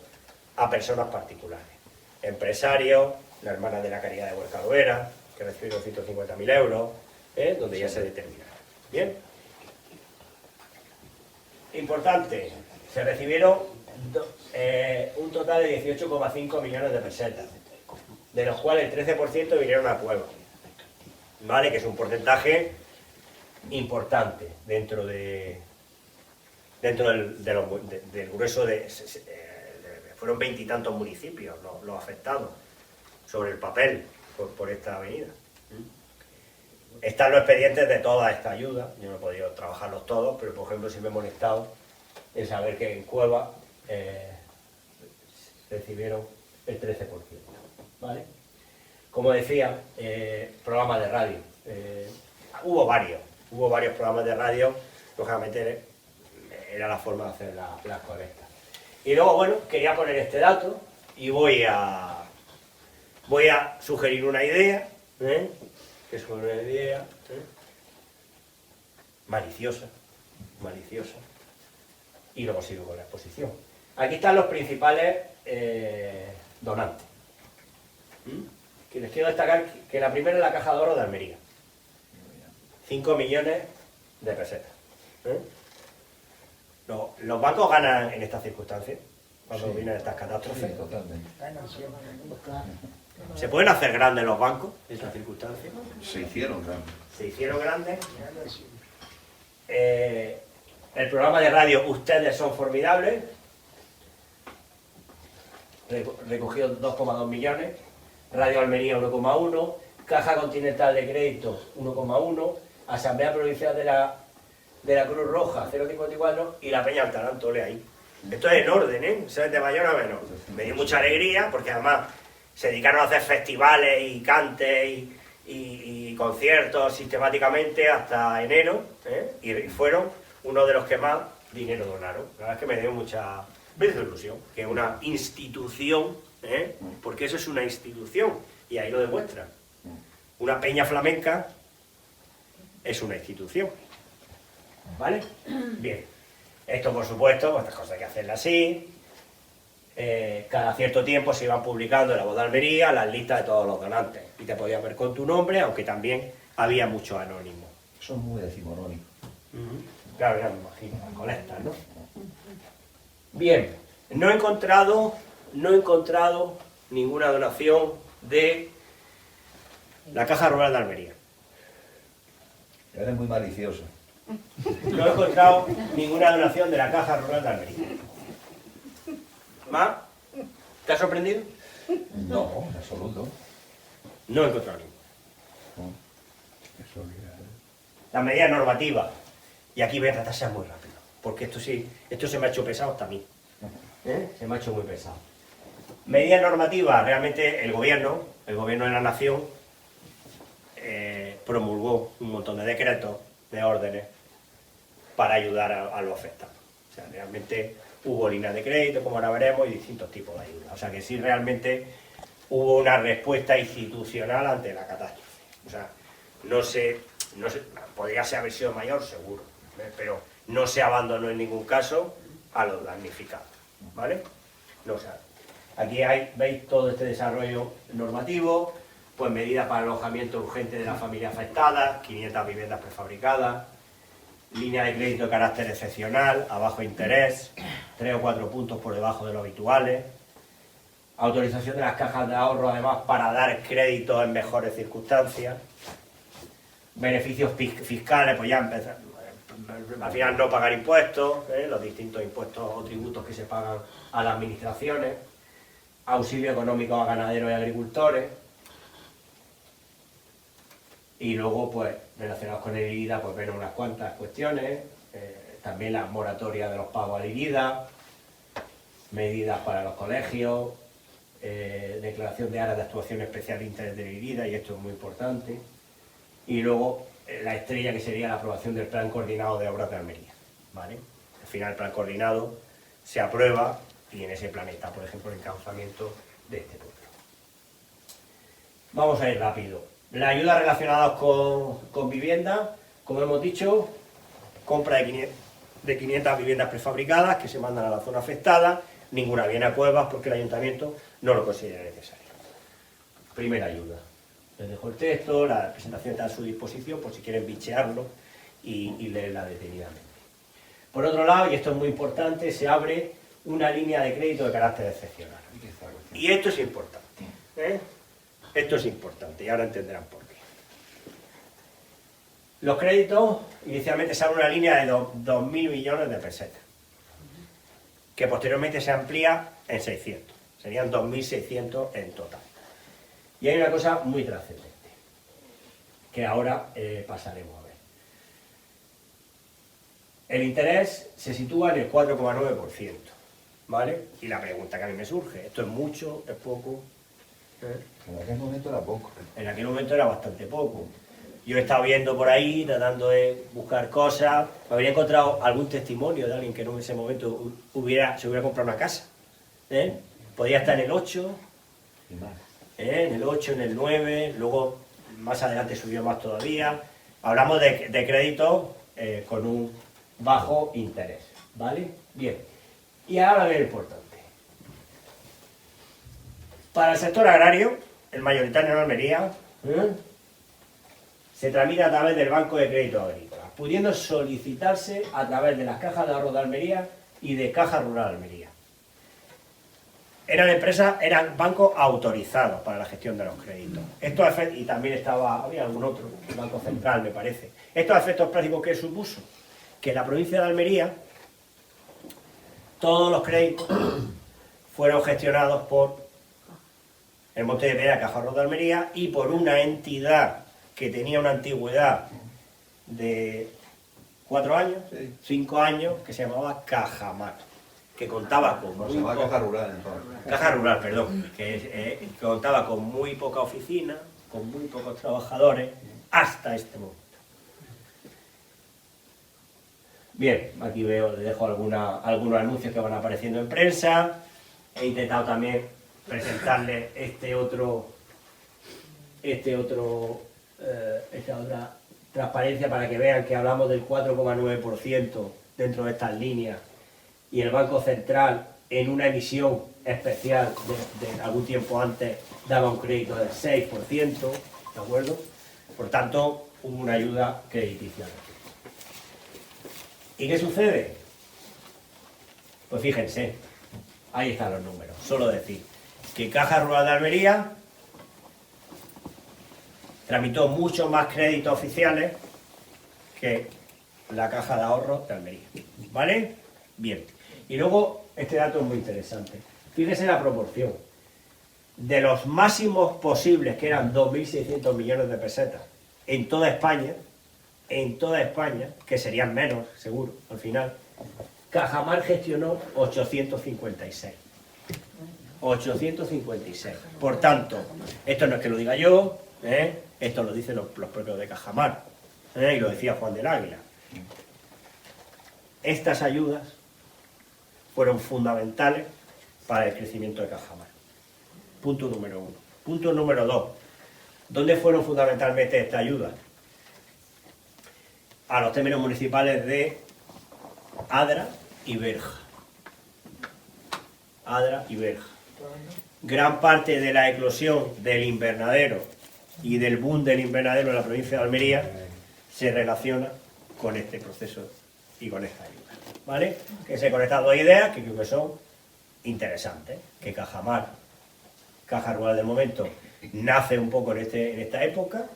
a personas particulares. Empresarios, la hermana de la Caridad de Huerca Lovera, que recibieron 150.000 euros, donde ya se determina. Bien. Importante, se recibieron un total de 18,5 millones de pesetas, de los cuales el 13% vinieron a Puebla, ¿vale? Que es un porcentaje importante dentro del grueso fueron 20 y tantos municipios los afectados sobre el papel por esta avenida. Están los expedientes de toda esta ayuda, yo no he podido trabajarlos todos, pero por ejemplo sí me he molestado en saber que en Cueva recibieron el 13%, ¿vale? Como decía, programas de radio, hubo varios programas de radio, lógicamente era la forma de hacer las colectas. Y luego, bueno, quería poner este dato y voy a sugerir una idea, que es una idea maliciosa, y luego sigo con la exposición. Aquí están los principales donantes. Que les quiero destacar que la primera es la Caja de Ahorro de Almería. 5 millones de pesetas. Los bancos ganan en estas circunstancias, cuando vienen estas catástrofes. Sí, totalmente. ¿Se pueden hacer grandes los bancos en estas circunstancias? Se hicieron grandes. Se hicieron grandes. El programa de radio Ustedes son formidables recogió 2,2 millones, Radio Almería 1,1, Caja Continental de Crédito 1,1, Asamblea Provincial de la Cruz Roja 0,54 y la Peña Altaranto, le ahí. Esto es en orden, o sea, de mayor a menor. Me dio mucha alegría porque además se dedicaron a hacer festivales y cantes y conciertos sistemáticamente hasta enero, y fueron uno de los que más dinero donaron. La verdad es que me dio mucha ilusión, que una institución, porque eso es una institución, y ahí lo demuestra. Una peña flamenca es una institución, ¿vale? Bien, esto por supuesto, pues, estas cosas hay que hacerlas así. Cada cierto tiempo se iban publicando en la Voz de Almería las listas de todos los donantes, y te podías ver con tu nombre, aunque también había muchos anónimos. Son muy decimonónicos. Claro, ya me imagino, las colectas, ¿no? Bien, no he encontrado ninguna donación de la Caja Rural de Almería. Eres muy malicioso. No he encontrado ninguna donación de la Caja Rural de Almería. ¿Más? ¿Te ha sorprendido? No, en absoluto. No he encontrado ninguna. Las medidas normativas, y aquí voy a tratar de ser muy rápido, porque esto se me ha hecho pesado hasta a mí. Se me ha hecho muy pesado. Medidas normativas, realmente el gobierno de la nación promulgó un montón de decretos, de órdenes, para ayudar a los afectados. O sea, realmente hubo líneas de crédito, como ahora veremos, y distintos tipos de ayuda. O sea, que sí realmente hubo una respuesta institucional ante la catástrofe. O sea, no sé, podría haber sido mayor, seguro, pero no se abandonó en ningún caso a los damnificados, ¿vale? No, o sea, aquí veis todo este desarrollo normativo, pues medidas para el alojamiento urgente de las familias afectadas, 500 viviendas prefabricadas, línea de crédito de carácter excepcional, a bajo interés, 3 o 4 puntos por debajo de los habituales, autorización de las cajas de ahorro además para dar crédito en mejores circunstancias, beneficios fiscales, pues ya empezar, al final no pagar impuestos, los distintos impuestos o tributos que se pagan a las administraciones, auxilio económico a ganaderos y agricultores, y luego, pues, relacionados con el IRIDA, pues ven unas cuantas cuestiones, también la moratoria de los pagos al IRIDA, medidas para los colegios, declaración de áreas de actuación especial de interés de vivienda, y esto es muy importante. Y luego la estrella, que sería la aprobación del plan coordinado de obras de Almería, ¿vale? Al final el plan coordinado se aprueba y en ese plan está, por ejemplo, el encauzamiento de este pueblo. Vamos a ir rápido. Las ayudas relacionadas con vivienda, como hemos dicho, compra de 500 viviendas prefabricadas que se mandan a la zona afectada, ninguna viene a Cuevas porque el ayuntamiento no lo considera necesario. Primera ayuda. Les dejo el texto, la presentación está a su disposición por si quieren bichearlo y leerla detenidamente. Por otro lado, y esto es muy importante, se abre una línea de crédito de carácter excepcional. Y esto es importante, ¿eh? Esto es importante y ahora entenderán por qué. Los créditos, inicialmente se abre una línea de 2.000 millones de pesetas, que posteriormente se amplía en 600. Serían 2.600 en total. Y hay una cosa muy trascendente, que ahora pasaremos a ver. El interés se sitúa en el 4,9%, ¿vale? Y la pregunta que a mí me surge, ¿esto es mucho, es poco? En aquel momento era poco. En aquel momento era bastante poco. Yo he estado viendo por ahí, tratando de buscar cosas, me habría encontrado algún testimonio de alguien que en ese momento se hubiera comprado una casa. Podía estar en el 8, Y más. en el 8, en el 9, luego más adelante subió más todavía. Hablamos de créditos con un bajo interés, ¿vale? Bien, y ahora lo importante. Para el sector agrario, el mayoritario en Almería, se tramita a través del Banco de Crédito Agrícola, pudiendo solicitarse a través de las cajas de ahorro de Almería y de Caja Rural Almería. Eran bancos autorizados para la gestión de los créditos. Y también había algún otro, el Banco Central, me parece. Estos efectos prácticos que supuso que en la provincia de Almería todos los créditos fueron gestionados por el Monte de Piedad, Caja Rural de Almería, y por una entidad que tenía una antigüedad de 4 años, 5 años, que se llamaba Cajamar, que contaba con Se llamaba Caja Rural entonces. Caja Rural, perdón, que contaba con muy poca oficina, con muy pocos trabajadores, hasta este momento. Bien, aquí veo, les dejo algunos anuncios que van apareciendo en prensa. He intentado también presentarles esta otra transparencia para que vean que hablamos del 4,9% dentro de estas líneas, y el Banco Central en una emisión especial de algún tiempo antes daba un crédito del 6%, ¿de acuerdo? Por tanto, hubo una ayuda crediticia. ¿Y qué sucede? Pues fíjense, ahí están los números. Solo decir que Caja Rural de Almería tramitó muchos más créditos oficiales que la Caja de Ahorros de Almería. ¿Vale? Bien. Y luego, este dato es muy interesante. Fíjese la proporción. De los máximos posibles, que eran 2.600 millones de pesetas, en toda España, que serían menos, seguro, al final, Cajamar gestionó 856. 856. Por tanto, esto no es que lo diga yo, esto lo dicen los propios de Cajamar, y lo decía Juan del Águila. Estas ayudas fueron fundamentales para el crecimiento de Cajamar. Punto número 1. Punto número 2. ¿Dónde fueron fundamentalmente estas ayudas? A los términos municipales de Adra y Berja. Adra y Berja. Gran parte de la eclosión del invernadero y del boom del invernadero en la provincia de Almería se relaciona con este proceso y con esta ayuda. ¿Vale? Que se conectan dos ideas que creo que son interesantes. Que Cajamar, Caja Rural del momento, nace un poco en esta época,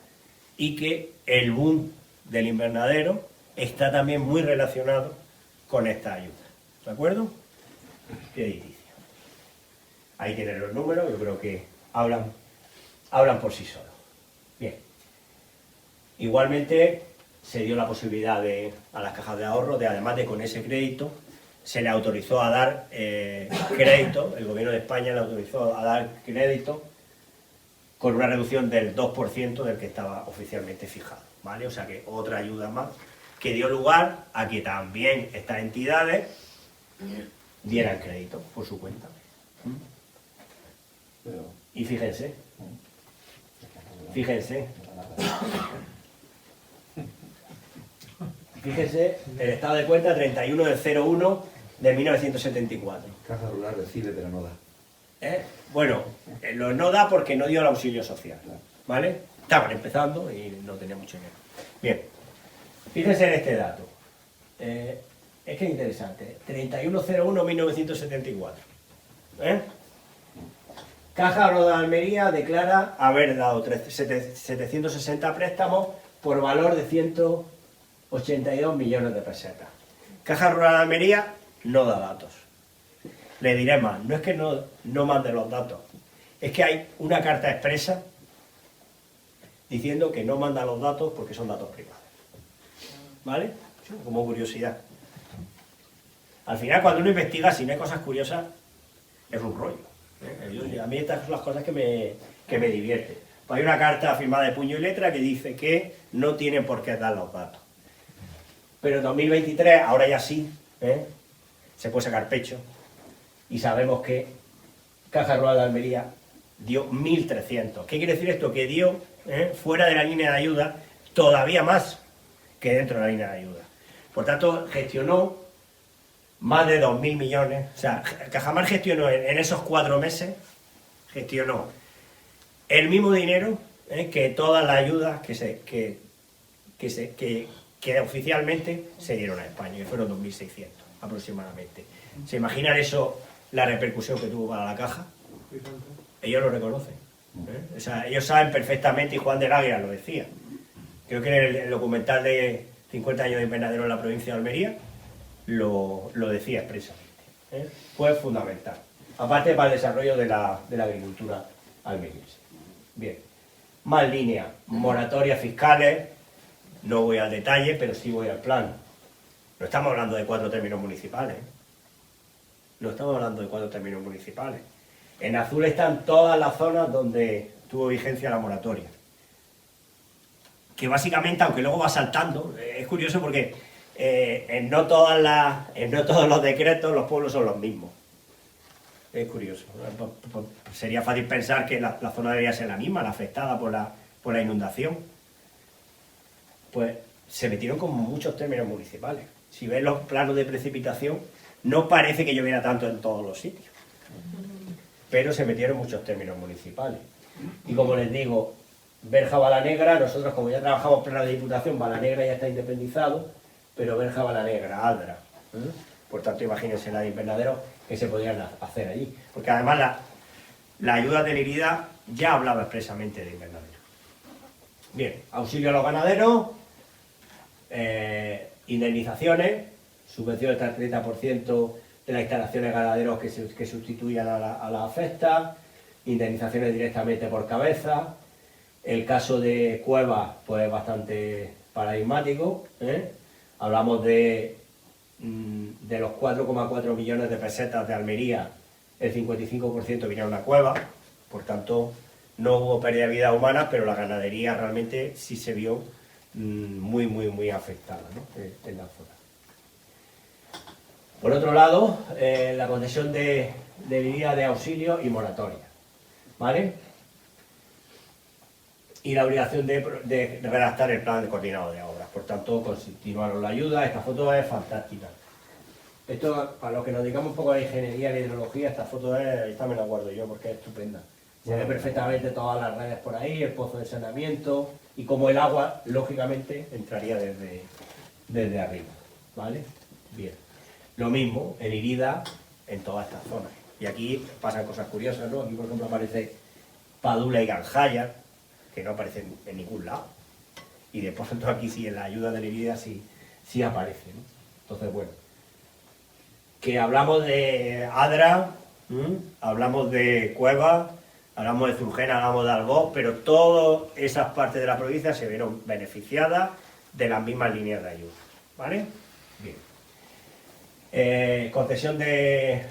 y que el boom del invernadero está también muy relacionado con esta ayuda. ¿De acuerdo? Crediticio. Ahí tienen los números, yo creo que hablan por sí solos. Bien. Igualmente se dio la posibilidad a las cajas de ahorro, además de con ese crédito, se le autorizó a dar crédito, el gobierno de España le autorizó a dar crédito con una reducción del 2% del que estaba oficialmente fijado, ¿vale? O sea que otra ayuda más que dio lugar a que también estas entidades dieran crédito por su cuenta. Y fíjense, fíjense el estado de cuenta 31 de 01 de 1974. Caja Rural recibe pero no da. Bueno, no da porque no dio el auxilio social, ¿vale? Estaban empezando y no tenía mucho dinero. Bien, fíjense en este dato. Es que es interesante. 31/01/1974. Caja Rural de Almería declara haber dado 760 préstamos por valor de 182 millones de pesetas. Caja Rural de Almería no da datos. Le diré más, no es que no mande los datos, es que hay una carta expresa diciendo que no manda los datos porque son datos privados. ¿Vale? Como curiosidad. Al final, cuando uno investiga, si no hay cosas curiosas, es un rollo. A mí estas son las cosas que me divierten. Pues hay una carta firmada de puño y letra que dice que no tienen por qué dar los datos. Pero en 2023, ahora ya sí, se puede sacar pecho. Y sabemos que Caja Rural de Almería dio 1.300. ¿Qué quiere decir esto? Que dio, fuera de la línea de ayuda, todavía más que dentro de la línea de ayuda. Por tanto, gestionó más de 2.000 millones. O sea, Cajamar gestionó en esos 4 meses, gestionó el mismo dinero que todas las ayudas que oficialmente se dieron a España, que fueron 2.600 aproximadamente. ¿Se imaginan eso, la repercusión que tuvo para la Caja? Ellos lo reconocen. O sea, ellos saben perfectamente, y Juan del Águila lo decía. Creo que en el documental de 50 años de invernadero en la provincia de Almería lo decía expresamente. Fue fundamental. Aparte para el desarrollo de la agricultura almeriense. Bien. Más líneas. Moratorias fiscales. No voy al detalle, pero sí voy al plano. No estamos hablando de 4 términos municipales. No estamos hablando de 4 términos municipales. En azul están todas las zonas donde tuvo vigencia la moratoria. Que básicamente, aunque luego va saltando, es curioso porque en no todos los decretos los pueblos son los mismos. Es curioso. Sería fácil pensar que la zona debería ser la misma, la afectada por la inundación. Pues se metieron con muchos términos municipales. Si ves los planos de precipitación, no parece que lloviera tanto en todos los sitios. Pero se metieron muchos términos municipales. Y como les digo, Berja Balanegra, nosotros como ya trabajamos pleno de diputación, Balanegra ya está independizado, pero Berja Balanegra, Adra. Por tanto, imagínense la de invernaderos que se podrían hacer allí. Porque además la ayuda de Lerida ya hablaba expresamente de invernaderos. Bien, auxilio a los ganaderos, indemnizaciones, subvenciones hasta el 30% de las instalaciones ganaderos que sustituyan a la afecta, indemnizaciones directamente por cabeza. El caso de Cuevas, pues bastante paradigmático. Hablamos de los 4,4 millones de pesetas de Almería, el 55% vinieron a Cuevas, por tanto no hubo pérdida de vida humana, pero la ganadería realmente sí se vio muy afectada, ¿no? En la zona. Por otro lado, la concesión de medida de auxilio y moratoria, ¿vale? Y la obligación de redactar el plan de coordinado de obras. Por tanto, continuaron la ayuda. Esta foto es fantástica. Esto, para los que nos dedicamos un poco a la ingeniería y la hidrología, esta foto esta me la guardo yo porque es estupenda. Se ve perfectamente todas las redes por ahí, el pozo de saneamiento y cómo el agua, lógicamente, entraría desde arriba, ¿vale? Bien. Lo mismo en Irida, en todas estas zonas. Y aquí pasan cosas curiosas, ¿no? Aquí, por ejemplo, aparece Padula y Ganjaya, que no aparecen en ningún lado. Y después, entonces, aquí sí, en la ayuda de Irida sí aparece, ¿no? Entonces, bueno. Que hablamos de Adra, hablamos de Cuevas, hablamos de Zurgena, hablamos de Alboz, pero todas esas partes de la provincia se vieron beneficiadas de las mismas líneas de ayuda, ¿vale? Bien. Concesión de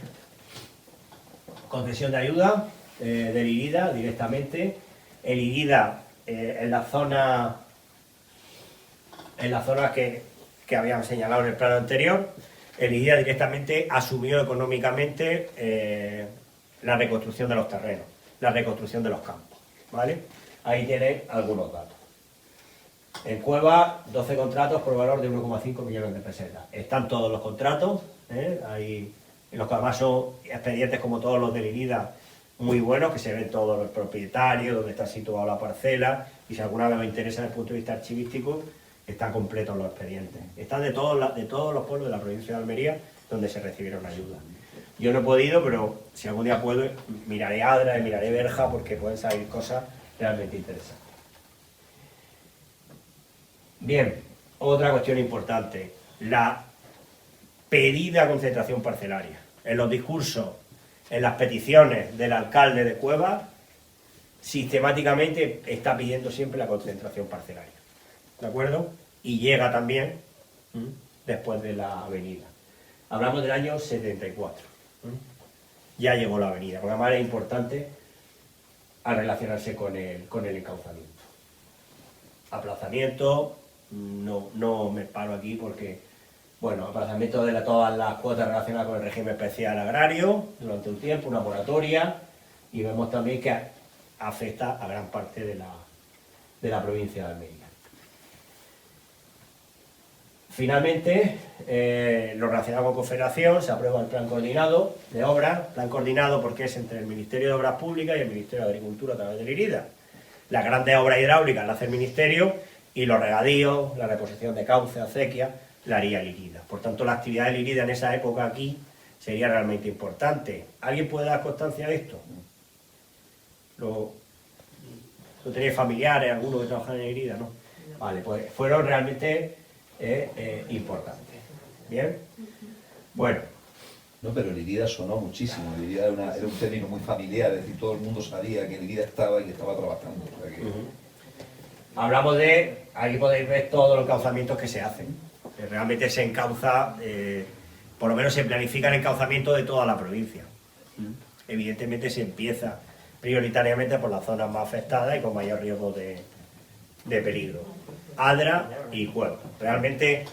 ayuda del IRIDA directamente. El IRIDA en la zona que habíamos señalado en el plano anterior, el IRIDA directamente asumió económicamente la reconstrucción de los terrenos, la reconstrucción de los campos, ¿vale? Ahí tienen algunos datos. En Cueva, 12 contratos por valor de 1,5 millones de pesetas. Están todos los contratos, ahí, en los que además son expedientes como todos los del IRIDA, muy buenos, que se ven todos los propietarios, dónde está situada la parcela, y si alguna vez os interesa desde el punto de vista archivístico, están completos los expedientes. Están de todos los pueblos de la provincia de Almería donde se recibieron ayuda. Yo no he podido, pero si algún día puedo, miraré Adra y miraré Berja, porque pueden salir cosas realmente interesantes. Bien, otra cuestión importante, la pedida concentración parcelaria. En los discursos, en las peticiones del alcalde de Cueva, sistemáticamente está pidiendo siempre la concentración parcelaria. ¿De acuerdo? Y llega también después de la avenida. Hablamos del año 74. Ya llegó la avenida, porque además es importante a relacionarse con el encauzamiento. Aplazamiento, no me paro aquí porque, bueno, aplazamiento de todas las cuotas relacionadas con el régimen especial agrario durante un tiempo, una moratoria, y vemos también que afecta a gran parte de la provincia de Almería. Finalmente, lo relacionado con Confederación, se aprueba el plan coordinado de obras, plan coordinado porque es entre el Ministerio de Obras Públicas y el Ministerio de Agricultura a través del IRIDA. Las grandes obras hidráulicas las hace el Ministerio y los regadíos, la reposición de cauce, acequia, la haría el IRIDA. Por tanto, la actividad del IRIDA en esa época aquí sería realmente importante. ¿Alguien puede dar constancia de esto? ¿Lo tenéis familiares, algunos que trabajan en el IRIDA? ¿No? Vale, pues fueron realmente importantes. ¿Bien? Bueno. No, pero el IRIDA sonó muchísimo. El IRIDA era un término muy familiar, es decir, todo el mundo sabía que el IRIDA estaba y que estaba trabajando. O sea que... Hablamos de, aquí podéis ver todos los encauzamientos que se hacen. Realmente se encauza, por lo menos se planifica el encauzamiento de toda la provincia. Evidentemente se empieza prioritariamente por las zonas más afectadas y con mayor riesgo de peligro. Adra y Cueva. Realmente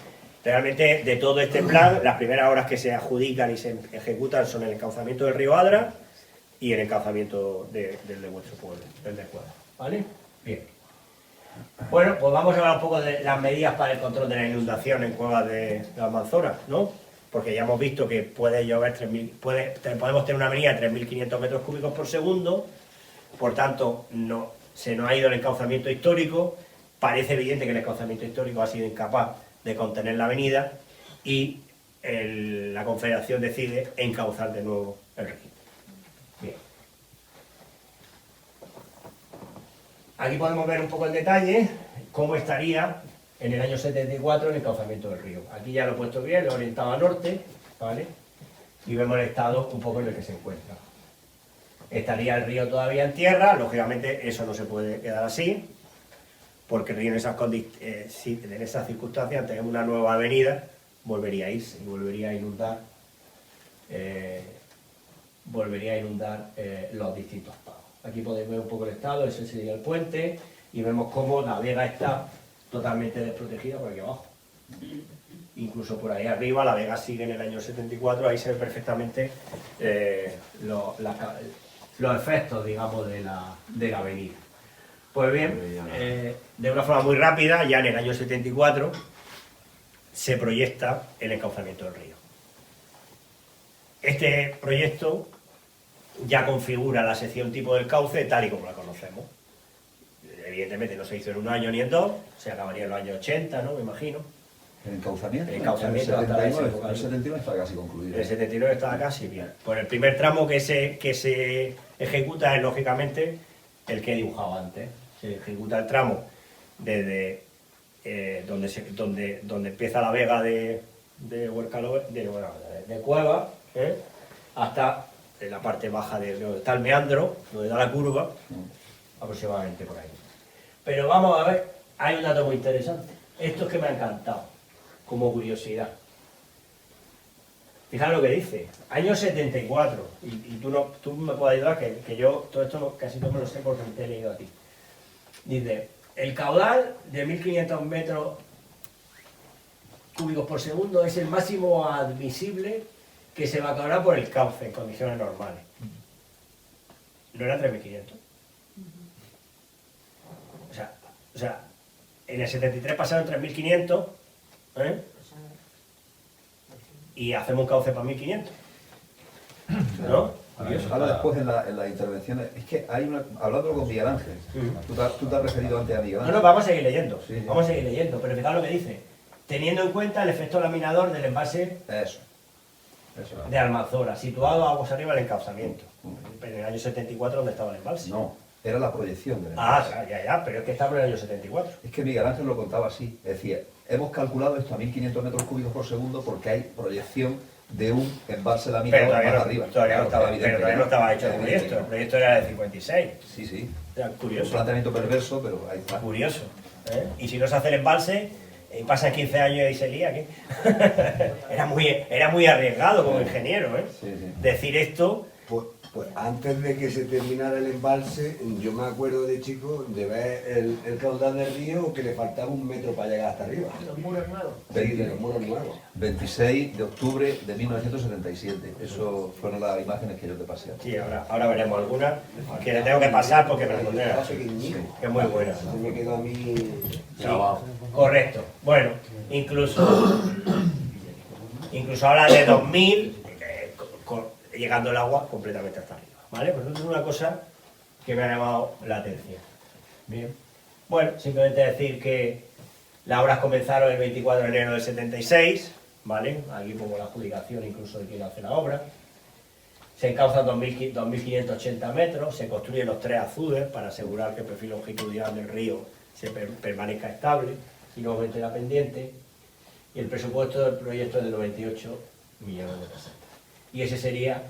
de todo este plan, las primeras obras que se adjudican y se ejecutan son el encauzamiento del río Adra y el encauzamiento del de vuestro pueblo, el de Cueva. ¿Vale? Bien. Bueno, pues vamos a hablar un poco de las medidas para el control de la inundación en Cuevas de las Manzoras, ¿no? Porque ya hemos visto que puede llover podemos tener una avenida de 3.500 metros cúbicos por segundo, por tanto, se nos ha ido el encauzamiento histórico, parece evidente que el encauzamiento histórico ha sido incapaz de contener la avenida y la Confederación decide encauzar de nuevo el río. Bien. Aquí podemos ver un poco el detalle, cómo estaría en el año 74 el encauzamiento del río. Aquí ya lo he puesto bien, lo he orientado a norte, ¿vale? Y vemos el estado un poco en el que se encuentra. Estaría el río todavía en tierra, lógicamente eso no se puede quedar así, porque el río en esas circunstancias, ante una nueva avenida, volvería a irse y volvería a inundar los distintos pagos. Aquí podéis ver un poco el estado, ese sería el puente, y vemos cómo la vega está totalmente desprotegida por aquí abajo. Incluso por ahí arriba, la vega sigue en el año 74, ahí se ve perfectamente los efectos, digamos, de la avenida. Pues bien, de una forma muy rápida, ya en el año 74, se proyecta el encauzamiento del río. Este proyecto ya configura la sección tipo del cauce tal y como la conocemos. Evidentemente no se hizo en un año ni en dos, se acabaría en los años 80, ¿no? Me imagino. ¿El encauzamiento? El encauzamiento el hasta 79, el 79 está casi concluido. El 79 está casi bien. Pues el primer tramo que se ejecuta es, lógicamente, el que he dibujado antes. Se ejecuta el tramo desde donde empieza la vega de Cueva, hasta la parte baja de donde está el meandro, donde da la curva, aproximadamente por ahí. Pero vamos a ver, hay un dato muy interesante. Esto es que me ha encantado, como curiosidad. Fijaros lo que dice, año 74, y tú me puedes ayudar, que yo todo esto casi no me lo sé porque te he leído a ti. Dice, el caudal de 1500 metros cúbicos por segundo es el máximo admisible que se evacuará por el cauce en condiciones normales. ¿No era 3500? O sea, en el 73 pasaron 3500, ¿eh? Y hacemos un cauce para 1500. ¿No? Ahora después en las intervenciones, es que hay una, hablando con Miguel Ángel, tú te has referido antes a Miguel Ángel. No, vamos a seguir leyendo, Sí, sí. vamos a seguir leyendo, pero fijaos lo que dice. Teniendo en cuenta el efecto laminador del envase Eso. de Almanzora, situado aguas arriba del encauzamiento. En el año 74, ¿dónde estaba el embalse? No, era la proyección del Ah, envase. ya, pero es que estaba en el año 74. Es que Miguel Ángel lo contaba así, es decir, hemos calculado esto a 1500 metros cúbicos por segundo porque hay proyección de un embalse Pero laminado todavía más no, arriba. todavía no Claro, estaba, evidente pero todavía que no estaba hecho el evidente proyecto. que El proyecto era de 56. Sí, sí. Era Un curioso. planteamiento perverso, pero ahí está. Curioso. ¿Eh? Y si no se hace el embalse, y pasan 15 años y se lía, ¿qué? era muy arriesgado como ingeniero, ¿eh? Sí, sí. Decir esto. Pues antes de que se terminara el embalse, yo me acuerdo de chico de ver el caudal del río que le faltaba 1 metro para llegar hasta arriba. Los muros nuevos. Sí, de los muros nuevos. 26 de octubre de 1977. Eso fueron las imágenes que yo te pasé. Sí, ahora veremos algunas que le tengo que pasar porque me la encontré. Estaba pequeñito. Que es muy buena. Se me quedó a mí... Sí, correcto. Bueno, incluso habla de 2000, llegando el agua completamente hasta arriba, ¿vale? Pues eso es una cosa que me ha llamado la atención. Bien. Bueno, simplemente decir que las obras comenzaron el 24 de enero del 76, ¿vale? Aquí pongo la adjudicación incluso de quién hace la obra. Se encauzan 2.580 metros, se construyen los 3 azudes para asegurar que el perfil longitudinal del río permanezca estable y no aumente la pendiente. Y el presupuesto del proyecto es de 98 millones de pesetas. Y ese sería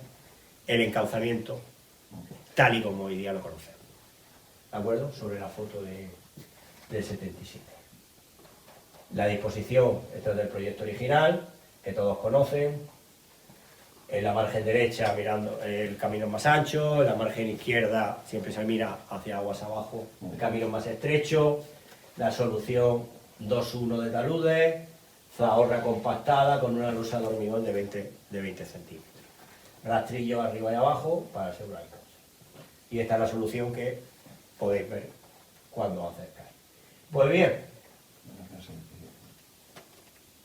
el encauzamiento tal y como hoy día lo conocemos. ¿De acuerdo? Sobre la foto del 77. La disposición, esto es del proyecto original, que todos conocen. En la margen derecha mirando el camino más ancho, en la margen izquierda siempre se mira hacia aguas abajo, el camino más estrecho, la solución 2-1 de taludes, zahorra compactada con una losa de hormigón de 20 centímetros. Rastrillo arriba y abajo para asegurar el cauce. Y esta es la solución que podéis ver cuando acercáis. Pues bien,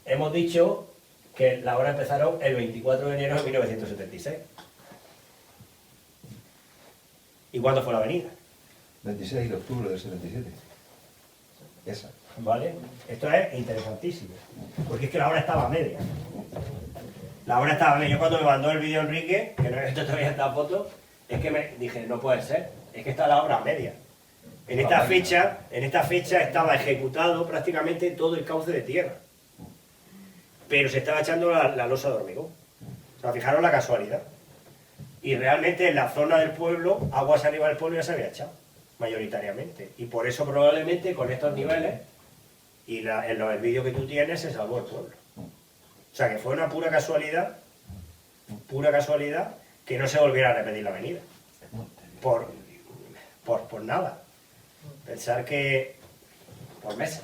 hemos dicho que las obras empezaron el 24 de enero de 1976. ¿Y cuándo fue la avenida? 26 de octubre del 77. Esa. ¿Vale? Esto es interesantísimo, porque es que la obra estaba a media. La obra estaba a media. Yo cuando me mandó el vídeo Enrique, que no he visto todavía esta foto, es que me dije, no puede ser, es que está la obra a media. En esta fecha estaba ejecutado prácticamente todo el cauce de tierra, pero se estaba echando la losa de hormigón. O sea, fijaros la casualidad. Y realmente en la zona del pueblo, aguas arriba del pueblo ya se había echado, mayoritariamente. Y por eso probablemente con estos niveles y en el vídeo que tú tienes se salvó el pueblo. O sea que fue una pura casualidad que no se volviera a repetir la avenida. Por nada. Pensar que por meses.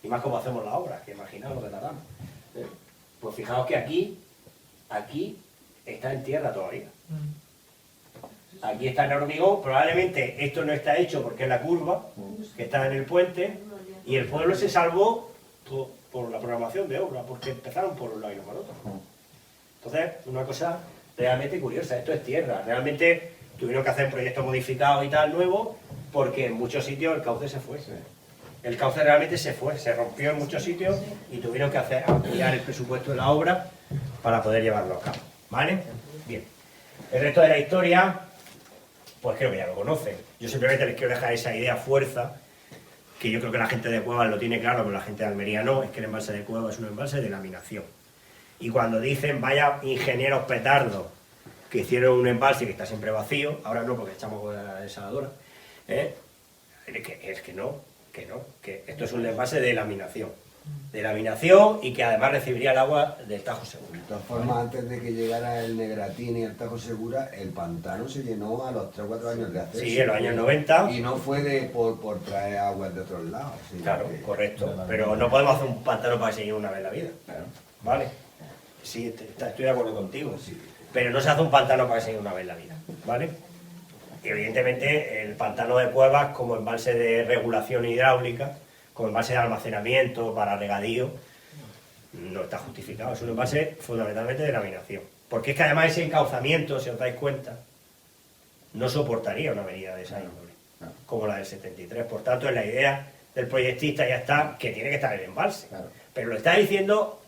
Y más como hacemos la obra, que imaginaos lo que tardamos. Pues fijaos que aquí está en tierra todavía. Aquí está en hormigón, probablemente esto no está hecho porque es la curva que está en el puente, y el pueblo se salvó por la programación de obra, porque empezaron por un lado y no por otro. Entonces, una cosa realmente curiosa, esto es tierra, realmente tuvieron que hacer proyectos modificados y tal, nuevos, porque en muchos sitios el cauce se fue. El cauce realmente se fue, se rompió en muchos sitios y tuvieron que ampliar el presupuesto de la obra para poder llevarlo a cabo. ¿Vale? Bien. El resto de la historia, pues creo que ya lo conocen. Yo simplemente les quiero dejar esa idea fuerza, que yo creo que la gente de Cuevas lo tiene claro, pero la gente de Almería no, es que el embalse de Cuevas es un embalse de laminación. Y cuando dicen, vaya ingenieros petardos, que hicieron un embalse que está siempre vacío, ahora no porque echamos con la desaladora, es que no, que esto es un embalse de laminación. de laminación y que además recibiría el agua del Tajo Segura. De todas formas, antes de que llegara el Negratín y el Tajo Segura, el pantano se llenó a los 3 o 4 años de hacerse. Sí, en los años 90. Y no fue por traer aguas de otros lados. Sino Claro, que- correcto. Pero no podemos hacer un pantano para seguir una vez la vida. ¿Vale? Sí, estoy de acuerdo contigo. Sí. Pero no se hace un pantano para seguir una vez la vida. ¿Vale? Y evidentemente el pantano de Cuevas, como embalse de regulación hidráulica, como embalse de almacenamiento para regadío, no está justificado. Es un embalse fundamentalmente de laminación. Porque es que además ese encauzamiento, si os dais cuenta, no soportaría una avenida de esa índole, como la del 73. Por tanto, en la idea del proyectista ya está que tiene que estar el embalse. Claro. Pero lo está diciendo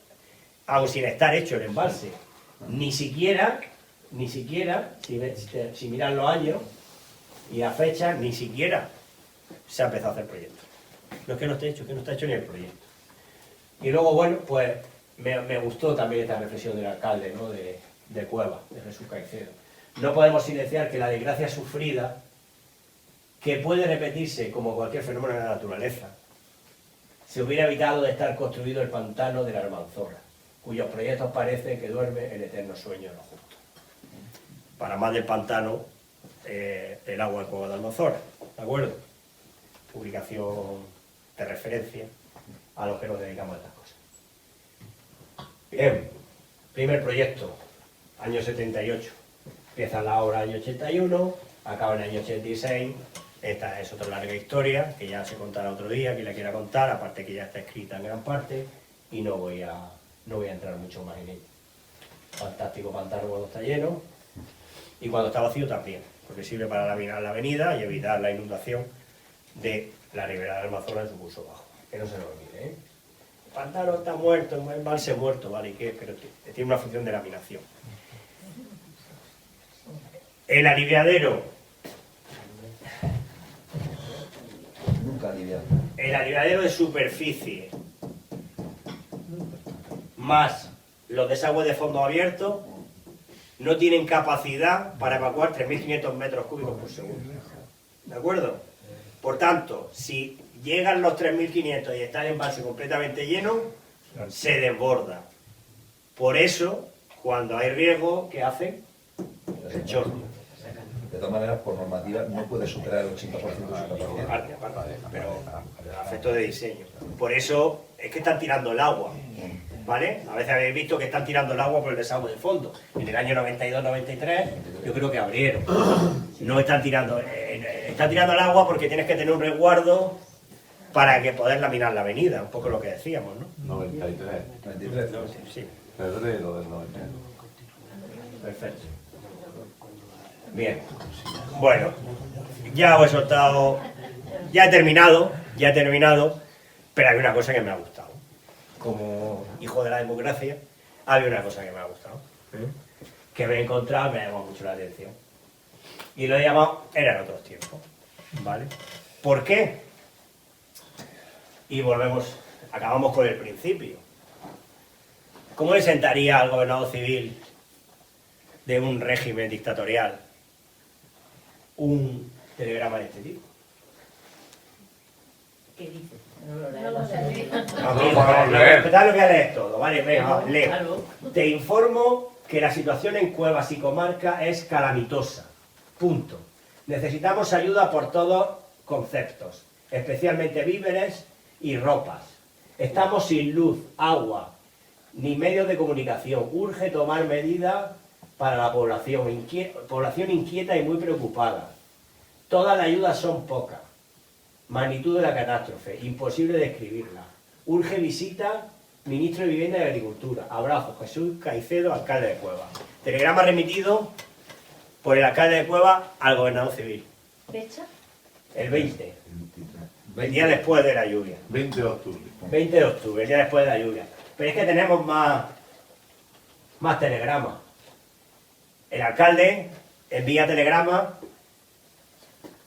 aun sin estar hecho el embalse. Ni siquiera, si miran los años y a fecha, ni siquiera se ha empezado a hacer proyecto. No es que no esté hecho, es que no está hecho ni el proyecto. Y luego, bueno, pues me gustó también esta reflexión del alcalde, ¿no? de Cueva, de Jesús Caicedo. No podemos silenciar que la desgracia sufrida, que puede repetirse como cualquier fenómeno de la naturaleza, se hubiera evitado de estar construido el pantano de la Almanzora, cuyos proyectos parece que duerme el eterno sueño de los justos. Para más del pantano, el agua de Cueva de Almanzora, ¿de acuerdo? Publicación de referencia a los que nos dedicamos a estas cosas. Bien, primer proyecto, año 78. Empieza la obra año 81, acaba en el año 86. Esta es otra larga historia, que ya se contará otro día, que la quiera contar, aparte que ya está escrita en gran parte, y no voy a entrar mucho más en ella. Fantástico pantano cuando está lleno, y cuando está vacío también, porque sirve para laminar la avenida y evitar la inundación de la ribera del Almanzora en su curso bajo. Que no se nos olvide, ¿eh? El pantano está muerto, el embalse muerto, ¿vale? ¿Y qué? Pero tiene una función de laminación. El aliviadero. Nunca aliviado. El aliviadero de superficie más los desagües de fondo abierto no tienen capacidad para evacuar 3.500 metros cúbicos por segundo. ¿De acuerdo? Por tanto, si llegan los 3.500 y está el embalse completamente lleno, se desborda. Por eso, cuando hay riesgo, ¿qué hacen? El chorro. De todas maneras, por normativa, no puede superar el 80% de su capacidad. Aparte, pero a efecto de diseño. Por eso es que están tirando el agua, ¿vale? A veces habéis visto que están tirando el agua por el desagüe de fondo. En el año 92-93 yo creo que abrieron. No están tirando el agua porque tienes que tener un resguardo para que poder laminar la avenida, un poco lo que decíamos, ¿no? 93. 23. Sí, Febrero del 93. perfecto. Bien, bueno, ya os he soltado, ya he terminado, pero hay una cosa que me ha gustado. Como hijo de la democracia, había una cosa que me ha gustado, que me he encontrado, me ha llamado mucho la atención. Y lo he llamado, eran otros tiempos, ¿vale? ¿Por qué? Y acabamos con el principio. ¿Cómo le sentaría al gobernador civil de un régimen dictatorial un telegrama de este tipo? ¿Qué dice? No podemos leer. Empezad lo que a leer todo, ¿vale? Venga, lee. Claro. Te informo que la situación en Cuevas y comarca es calamitosa. Punto. Necesitamos ayuda por todos conceptos, especialmente víveres y ropas. Estamos sin luz, agua, ni medios de comunicación. Urge tomar medidas para la población inquieta y muy preocupada. Todas las ayudas son pocas. Magnitud de la catástrofe, imposible describirla. Urge visita, ministro de Vivienda y Agricultura. Abrazo, Jesús Caicedo, alcalde de Cueva. Telegrama remitido por el alcalde de Cueva al gobernador civil. ¿Fecha? El 20, el día después de la lluvia. 20 de octubre. 20 de octubre, el día después de la lluvia. Pero es que tenemos más telegramas. El alcalde envía telegramas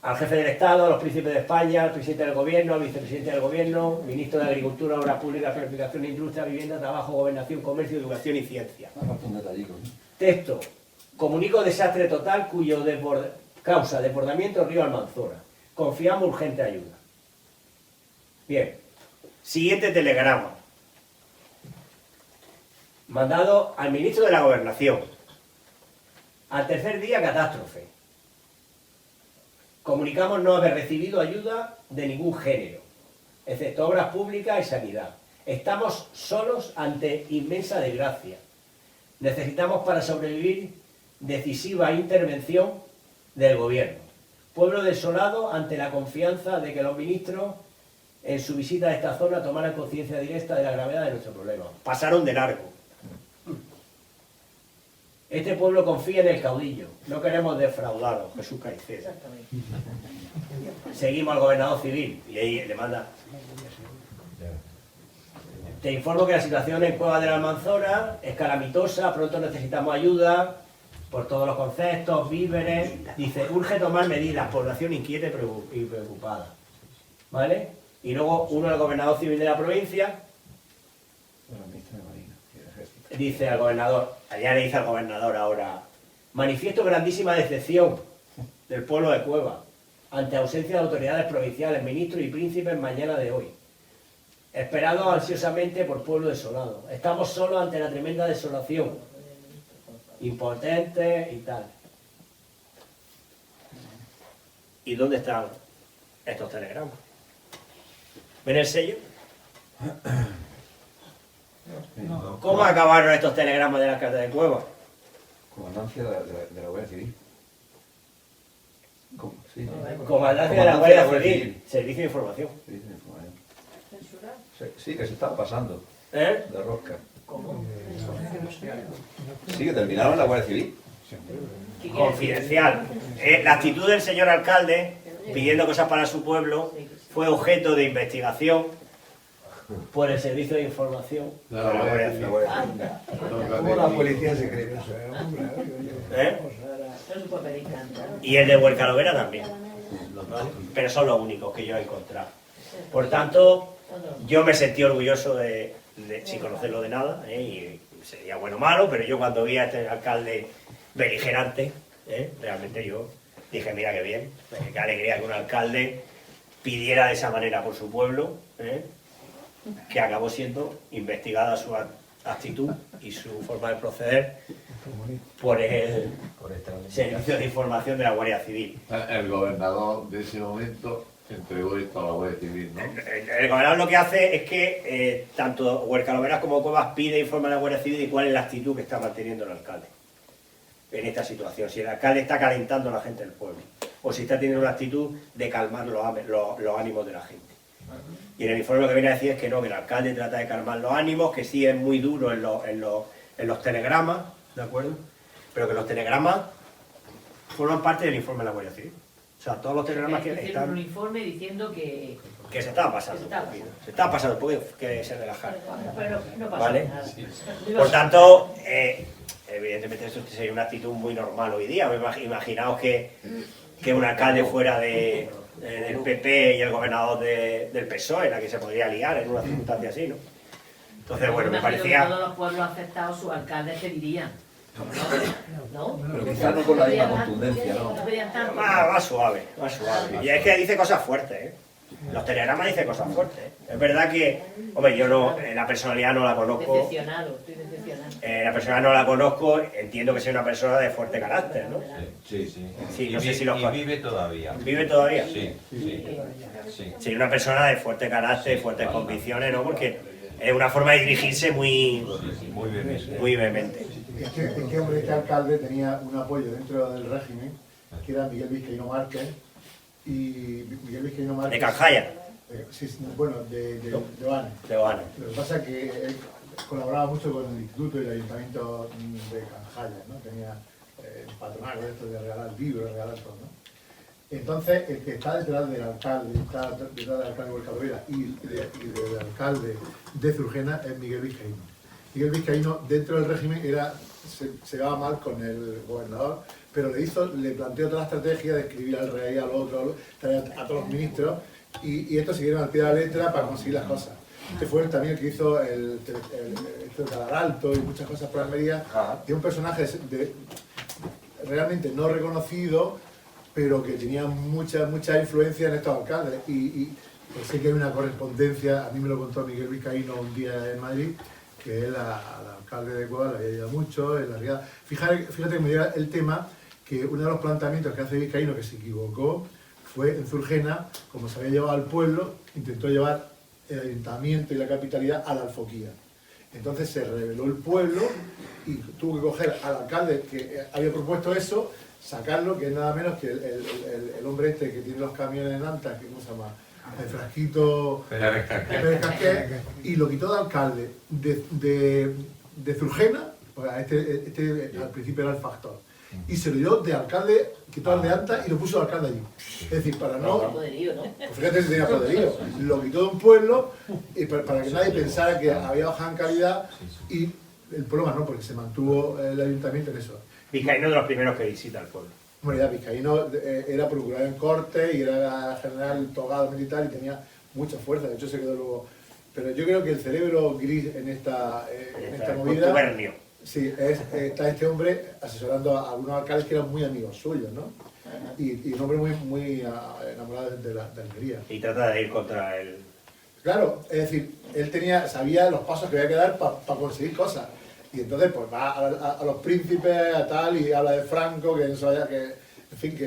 al jefe del Estado, a los príncipes de España, al presidente del gobierno, al vicepresidente del gobierno, ministro de Agricultura, Obras Públicas, Planificación, Industria, Vivienda, Trabajo, Gobernación, Comercio, Educación y Ciencia. Un detallico, ¿no? Texto. Comunico desastre total cuyo causa desbordamiento río Almanzora. Confiamos urgente ayuda. Bien. Siguiente telegrama. mandado al ministro de la Gobernación. Al tercer día, catástrofe. Comunicamos no haber recibido ayuda de ningún género, excepto obras públicas y sanidad. Estamos solos ante inmensa desgracia. Necesitamos para sobrevivir decisiva intervención del gobierno. Pueblo desolado ante la confianza de que los ministros en su visita a esta zona tomaran conciencia directa de la gravedad de nuestro problema. Pasaron de largo. Este pueblo confía en el caudillo. No queremos defraudaros, Jesús Caicedo. Seguimos al gobernador civil y ahí le manda. Te informo que la situación en Cueva de la Almanzora es calamitosa, pronto necesitamos ayuda por todos los conceptos, víveres. Dice, urge tomar medidas, población inquieta y preocupada. ¿Vale? Y luego uno del gobernador civil de la provincia dice al gobernador, allá le dice al gobernador ahora, manifiesto grandísima decepción del pueblo de Cueva ante ausencia de autoridades provinciales, ministros y príncipes mañana de hoy. Esperados ansiosamente por pueblo desolado. Estamos solos ante la tremenda desolación. Impotentes y tal. ¿Y dónde están estos telegramas? ¿Ven el sello? ¿Cómo acabaron estos telegramas de la Carta de Cueva? Comandancia de la Guardia Civil. Sí. Comandancia de la Guardia Civil. Servicio de información. Sí, que se estaba pasando ¿Eh? de rosca. Sí, que terminaron en la Guardia Civil. Confidencial. La actitud del señor alcalde pidiendo cosas para su pueblo fue objeto de investigación por el servicio de información de la Guardia Civil. ¿Cómo la policía secreta? ¿Eh? Y el de Huercalovera también. ¿Vale? Pero son los únicos que yo he encontrado. Por tanto, yo me sentí orgulloso sin conocerlo de nada, y sería bueno o malo, pero yo cuando vi a este alcalde beligerante, realmente yo dije, mira qué bien, qué alegría que un alcalde pidiera de esa manera por su pueblo, que acabó siendo investigada su actitud y su forma de proceder por el Servicio de Información de la Guardia Civil. El gobernador de ese momento entregó esto a la Guardia Civil, ¿no? El gobernador lo que hace es que tanto Huercaloveras como Cuevas pide informe a la Guardia Civil de cuál es la actitud que está manteniendo el alcalde en esta situación. Si el alcalde está calentando a la gente del pueblo o si está teniendo una actitud de calmar los ánimos de la gente. Y en el informe lo que viene a decir es que no, que el alcalde trata de calmar los ánimos, que sí es muy duro en los telegramas, ¿de acuerdo? Pero que los telegramas forman parte del informe de la Guardia Civil. O sea, todos los telegramas que Hicieron están... un informe diciendo que Que se estaba pasando. Se estaba pasando un poquito, que se relajara. pero no pasa ¿Vale? nada. Por tanto, evidentemente esto sería una actitud muy normal hoy día. Imaginaos que un alcalde fuera del PP y el gobernador del PSOE, la que se podría liar en una circunstancia así, ¿no? Entonces, bueno, me Imagino que parecía... todos los pueblos afectados, sus alcaldes te dirían. ¿No? Pero quizás no con la misma contundencia, ¿no? No pedían tanto. Más suave, más suave. Y es que dice cosas fuertes, ¿eh? Los telegramas dicen cosas fuertes, ¿eh? Es verdad que, hombre, yo no, la personalidad no la conozco. Decepcionado, estoy decepcionado. La persona no la conozco, entiendo que sea una persona de fuerte carácter, ¿no? Sí, sí. Sí, no sé si los... Y vive todavía. ¿Vive todavía? Sí, sí, sí. Sí, una persona de fuerte carácter, fuertes convicciones, ¿no? Porque es una forma de dirigirse muy vehemente. Es que hombre, este alcalde tenía un apoyo dentro del régimen, que era Miguel Vizcaíno Márquez, y Miguel Vizcaíno Márquez... ¿De Canjaya? Sí, bueno, de Oane. De Oane. Lo que pasa es que él colaboraba mucho con el instituto y el ayuntamiento de Canjaya, ¿no? Tenía patronales esto de regalar libros, regalar todo, ¿no? Entonces, el que está detrás del alcalde, de Huercalovera y del alcalde de Zurgena es Miguel Vizcaíno. Miguel Vizcaíno, dentro del régimen, se llevaba mal con el gobernador, pero le planteó toda la estrategia de escribir al rey, al otro, a todos los ministros, y estos siguieron al pie de la letra para conseguir las cosas. Este fue también el que hizo el Alto y muchas cosas por Almería, de un personaje realmente no reconocido, pero que tenía mucha influencia en estos alcaldes. Y sé que hay una correspondencia, a mí me lo contó Miguel Vizcaíno un día en Madrid, que él al alcalde de Cueva le había ayudado mucho en la riada. Fíjate que me llega el tema que uno de los planteamientos que hace Vizcaíno, que se equivocó, fue en Zurgena, como se había llevado al pueblo, intentó llevar el ayuntamiento y la capitalidad a la Alfoquía. Entonces se rebeló el pueblo y tuvo que coger al alcalde que había propuesto eso, sacarlo, que es nada menos que el hombre este que tiene los camiones en Anta, que ¿cómo se llama? El Frasquito Pérez Casqué, y lo quitó de alcalde de Zurgena, pues este al principio era el factor, y se lo dio de alcalde, quitó al de Anta y lo puso de alcalde allí. Es decir, para no... Poderío, ¿no? Pues fíjate si tenía poderío. Lo quitó de un pueblo y para que nadie pensara que había bajado en calidad, y el pueblo ganó porque se mantuvo el ayuntamiento en eso. Vizcaíno de los primeros que visita el pueblo. Bueno, ya Vizcaíno era procurador en corte y era general togado militar y tenía mucha fuerza, de hecho se quedó luego... Pero yo creo que el cerebro gris en esta movida... Contubernio. Sí, está este hombre asesorando a algunos alcaldes que eran muy amigos suyos, ¿no? Y un hombre muy enamorado de Almería. Y trata de ir contra el... Claro, es decir, él sabía los pasos que había que dar para conseguir cosas. Y entonces pues va a los príncipes, a tal, y habla de Franco, que no sabía que... En fin,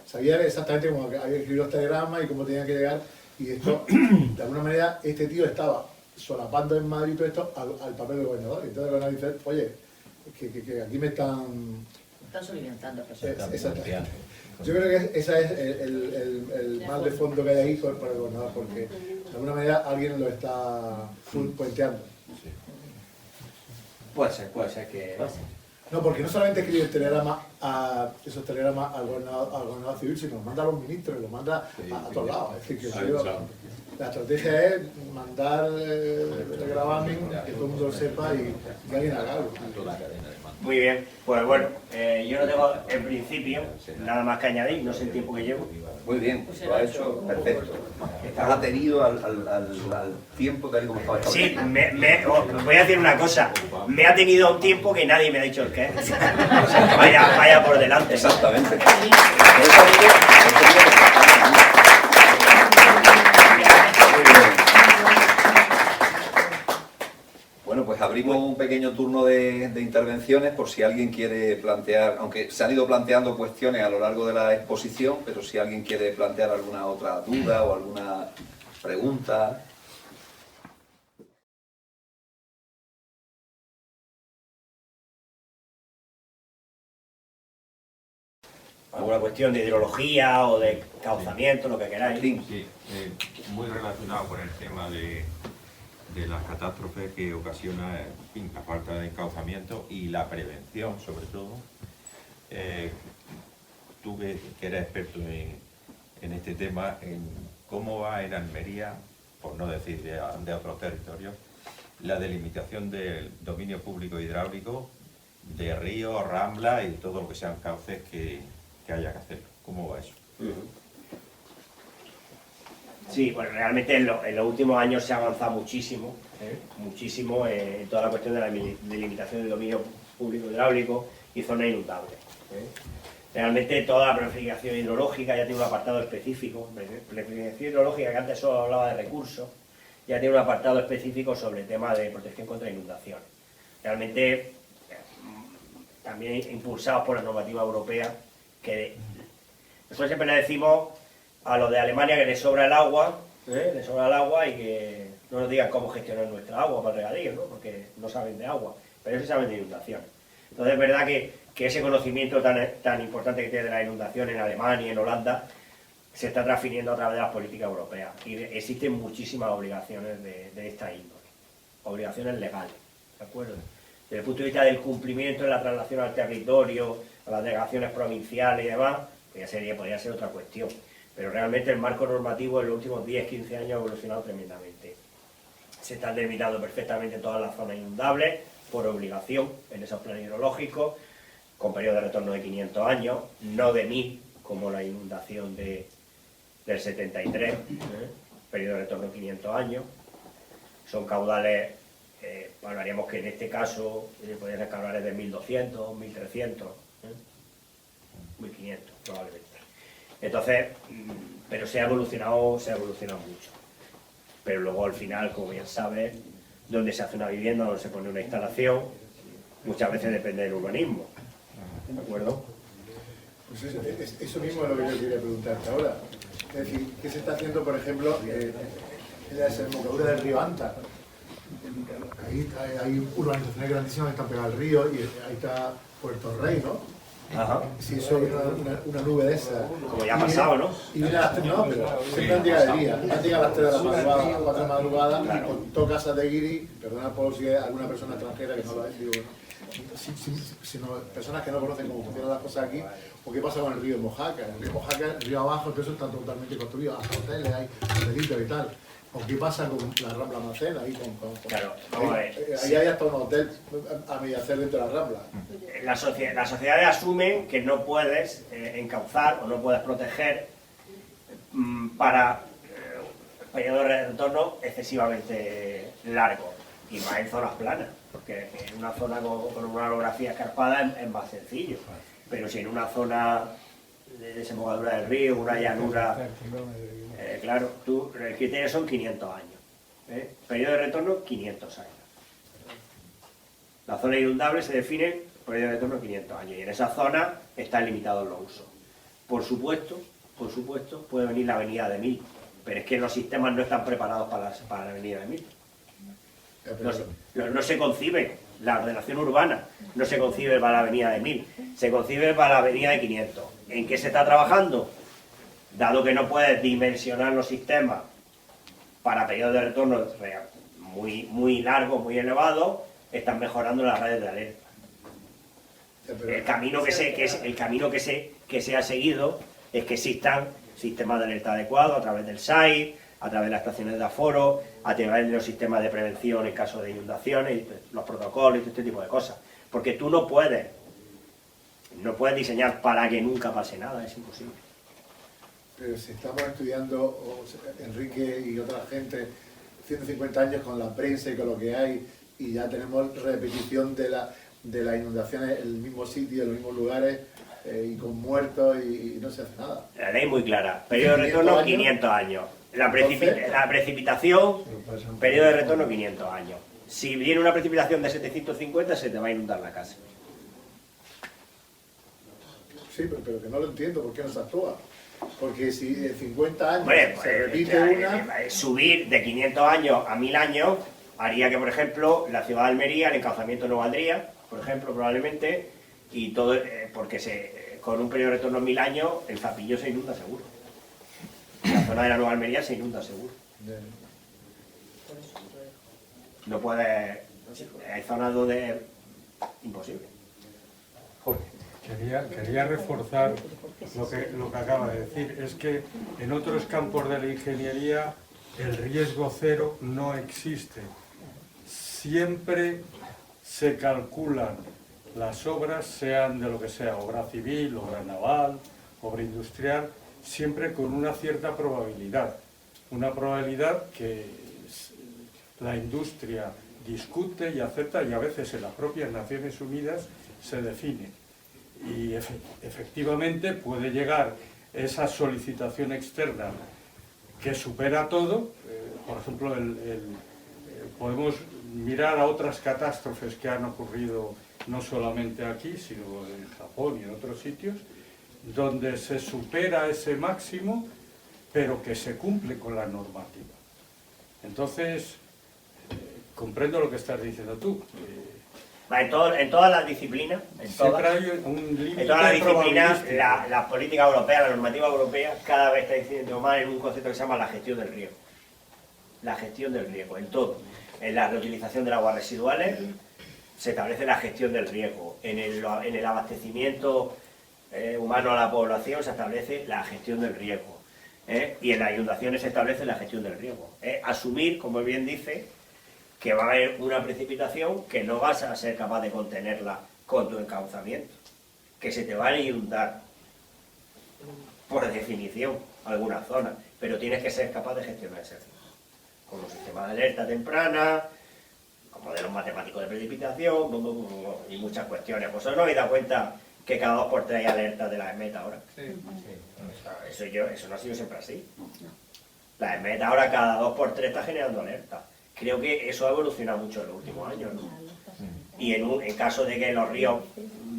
sabía exactamente cómo había escrito los telegramas y cómo tenía que llegar. Y esto, de alguna manera, este tío estaba solapando en Madrid todo esto al papel del gobernador. Y entonces el gobernador dice, oye, que aquí me están... Están soliviantando. Exactamente. Yo creo que ese es el mal de fondo que hay ahí por el gobernador, porque de alguna manera alguien lo está puenteando. Puede ser que... No, porque no solamente escribe esos telegramas al gobernador civil, sino los manda a los ministros, los manda a todos lados. Es decir, que la estrategia es mandar el gravamen, que todo el mundo lo sepa y que alguien haga algo. Muy bien, pues bueno, yo no tengo en principio nada más que añadir, no sé el tiempo que llevo. Muy bien, lo ha hecho perfecto. Estás atenido al tiempo tal y como estaba establecido. Sí, os voy a decir una cosa, me ha tenido un tiempo que nadie me ha dicho el qué. O sea, que vaya por delante. Exactamente. Bueno, pues abrimos un pequeño turno de intervenciones por si alguien quiere plantear, aunque se han ido planteando cuestiones a lo largo de la exposición, pero si alguien quiere plantear alguna otra duda o alguna pregunta. ¿Alguna cuestión de hidrología o de cauzamiento, lo que queráis? Sí, muy relacionado con el tema de las catástrofes que ocasiona, en fin, la falta de encauzamiento y la prevención, sobre todo. Tú que eres experto en este tema, en cómo va en Almería, por no decir de otros territorios, la delimitación del dominio público hidráulico, de ríos, ramblas y todo lo que sean cauces que haya que hacer. ¿Cómo va eso? Sí, pues realmente en los últimos años se ha avanzado muchísimo, muchísimo en toda la cuestión de la delimitación del dominio público hidráulico y zonas inundables. Realmente toda la planificación hidrológica ya tiene un apartado específico. Planificación hidrológica, que antes solo hablaba de recursos, ya tiene un apartado específico sobre el tema de protección contra inundaciones. Realmente, también impulsados por la normativa europea, que nosotros siempre le decimos a los de Alemania que les sobra el agua, y que no nos digan cómo gestionar nuestra agua para regadío, ¿no? Porque no saben de agua, pero ellos sí saben de inundaciones. Entonces es verdad que ese conocimiento tan importante que tiene de la inundación en Alemania, en Holanda, se está transfiriendo a través de las políticas europeas. Y existen muchísimas obligaciones de esta índole, obligaciones legales, ¿de acuerdo? Desde el punto de vista del cumplimiento de la traslación al territorio, a las delegaciones provinciales y demás, pues ya podría ser otra cuestión. Pero realmente el marco normativo en los últimos 10-15 años ha evolucionado tremendamente. Se están delimitando perfectamente todas las zonas inundables, por obligación, en esos planes hidrológicos, con periodo de retorno de 500 años, no de 1000, como la inundación del 73, periodo de retorno de 500 años. Son caudales, hablaríamos que en este caso podrían ser caudales de 1200, 1300, 1500 probablemente. Entonces, pero se ha evolucionado mucho. Pero luego al final, como bien sabes, dónde se hace una vivienda, dónde se pone una instalación, muchas veces depende del urbanismo. ¿De acuerdo? Pues eso mismo es lo que yo quería preguntarte ahora. Es decir, ¿qué se está haciendo, por ejemplo, en la desembocadura del río Anta? Ahí hay urbanizaciones grandísimas que están pegadas al río y ahí está Puerto Rey, ¿no? Ajá. Si eso viene una nube de esa. Como ya ha pasado, ¿no? Y viene a las 3, no, pero siempre han llegado de día. Han llegado a las 3 de la madrugada, a las 4 de la madrugada, y con todo Casas de Guiri, perdona por si hay alguna persona extranjera que no lo es, digo, sino personas que no conocen cómo funcionan las cosas aquí, o qué pasa con el río Mojaca. El río Mojaca, el río abajo, todo eso está totalmente construido, hasta hoteles, hay hotelitos y tal. ¿O qué pasa con la Rambla Almacén? Ahí Claro, vamos a ver. ahí hay hasta un hotel a medio hacer dentro de la Rambla. Las sociedades asumen que no puedes encauzar o no puedes proteger para periodos de retorno excesivamente largos, y más en zonas planas, porque en una zona con una orografía escarpada es más sencillo, pero si en una zona de desembocadura del río, una llanura, claro, el criterio son 500 años, periodo de retorno 500 años. La zona inundable se define periodo de retorno 500 años, y en esa zona están limitados los usos. Por supuesto, puede venir la avenida de Mil, pero es que los sistemas no están preparados para la avenida de Mil. No se concibe, la ordenación urbana no se concibe para la avenida de 1000, se concibe para la avenida de 500. ¿En qué se está trabajando? Dado que no puedes dimensionar los sistemas para periodos de retorno muy largos, muy elevados, están mejorando las redes de alerta. El camino que se ha seguido es que existan sistemas de alerta adecuados a través del SAI, a través de las estaciones de aforo, a través de los sistemas de prevención en caso de inundaciones, los protocolos y todo este tipo de cosas. Porque tú no puedes diseñar para que nunca pase nada, es imposible. Pero si estamos estudiando, Enrique y otra gente, 150 años con la prensa y con lo que hay, y ya tenemos repetición de las inundaciones en el mismo sitio, en los mismos lugares, y con muertos, y no se hace nada. La ley es muy clara, periodo de retorno 500 años. La precipitación, periodo de retorno 500 años. Si viene una precipitación de 750, se te va a inundar la casa. Sí, pero que no lo entiendo, ¿por qué no se actúa? Porque si en 50 años Bueno, se repite una... subir de 500 años a 1000 años haría que, por ejemplo, la ciudad de Almería, el encauzamiento no valdría, por ejemplo, probablemente, y todo, porque con un periodo de retorno de 1000 años, el Zapillo se inunda seguro. La zona de la Nueva Almería se inunda seguro. No puede... Hay zonas donde es imposible. Quería reforzar lo que acaba de decir. Es que en otros campos de la ingeniería el riesgo cero no existe. Siempre se calculan las obras, sean de lo que sea, obra civil, obra naval, obra industrial, siempre con una cierta probabilidad. Una probabilidad que la industria discute y acepta, y a veces en las propias Naciones Unidas se define. Y efectivamente puede llegar esa solicitación externa que supera todo. Por ejemplo, podemos mirar a otras catástrofes que han ocurrido no solamente aquí, sino en Japón y en otros sitios, donde se supera ese máximo, pero que se cumple con la normativa. Entonces, comprendo lo que estás diciendo tú. En todas las disciplinas, en todas las disciplinas, la política europea, la normativa europea, cada vez está incidiendo más en un concepto que se llama la gestión del riesgo. La gestión del riesgo, en todo. En la reutilización de aguas residuales se establece la gestión del riesgo. En el abastecimiento humano a la población se establece la gestión del riesgo. Y en las inundaciones se establece la gestión del riesgo. Asumir, como bien dice, que va a haber una precipitación que no vas a ser capaz de contenerla con tu encauzamiento, que se te van a inundar, por definición, alguna zona, pero tienes que ser capaz de gestionar ese riesgo, con los sistemas de alerta temprana, con modelos matemáticos de precipitación, y muchas cuestiones. ¿Vosotros no habéis dado cuenta que cada 2 por 3 hay alertas de la EMET ahora? Sí. Eso no ha sido siempre así. La EMET ahora cada 2 por 3 está generando alertas. creo que eso ha evolucionado mucho en los últimos años, ¿no? Y en caso de que los ríos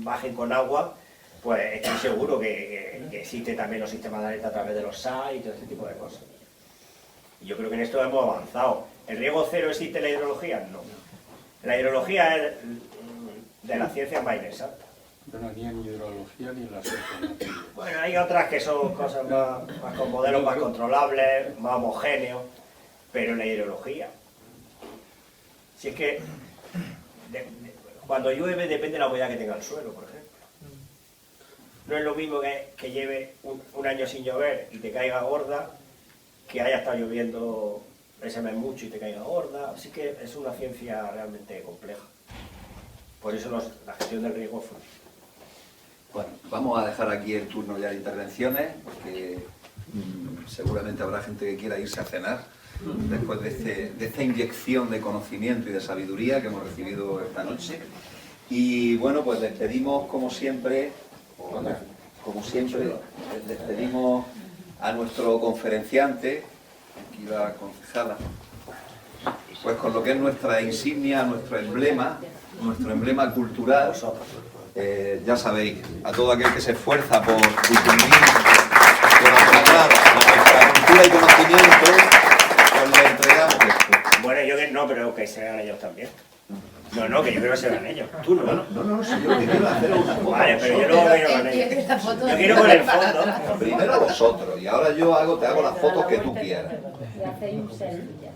bajen con agua, pues estoy seguro que existe también los sistemas de alerta a través de los SAI y todo ese tipo de cosas. Y yo creo que en esto hemos avanzado. ¿El riego cero existe en la hidrología? No. La hidrología es de las ciencias más inexactas. Bueno, ni en hidrología ni en la ciencia. Bueno, hay otras que son cosas más con modelos más controlables, más homogéneos, pero en la hidrología. Si es que cuando llueve depende de la humedad que tenga el suelo, por ejemplo. No es lo mismo que lleve un año sin llover y te caiga gorda, que haya estado lloviendo ese mes mucho y te caiga gorda. Así que es una ciencia realmente compleja. Por eso la gestión del riesgo fue. Bueno, vamos a dejar aquí el turno ya de intervenciones, porque seguramente habrá gente que quiera irse a cenar después de esta inyección de conocimiento y de sabiduría que hemos recibido esta noche. Y bueno, pues despedimos como siempre, despedimos a nuestro conferenciante, aquí la concejala, pues con lo que es nuestra insignia, nuestro emblema cultural. Ya sabéis, a todo aquel que se esfuerza por difundir, por aplanar nuestra cultura y conocimiento, pues le entregamos esto. Bueno, yo que no, pero que se vean ellos también. No, que yo creo que se vean ellos. Tú no. No, si yo lo que quiero es hacer una foto. Vale, pero yo luego quiero con ellos. Yo quiero con el fondo. Primero vosotros, y ahora te hago las fotos que tú quieras. Y hacéis un selfie ya.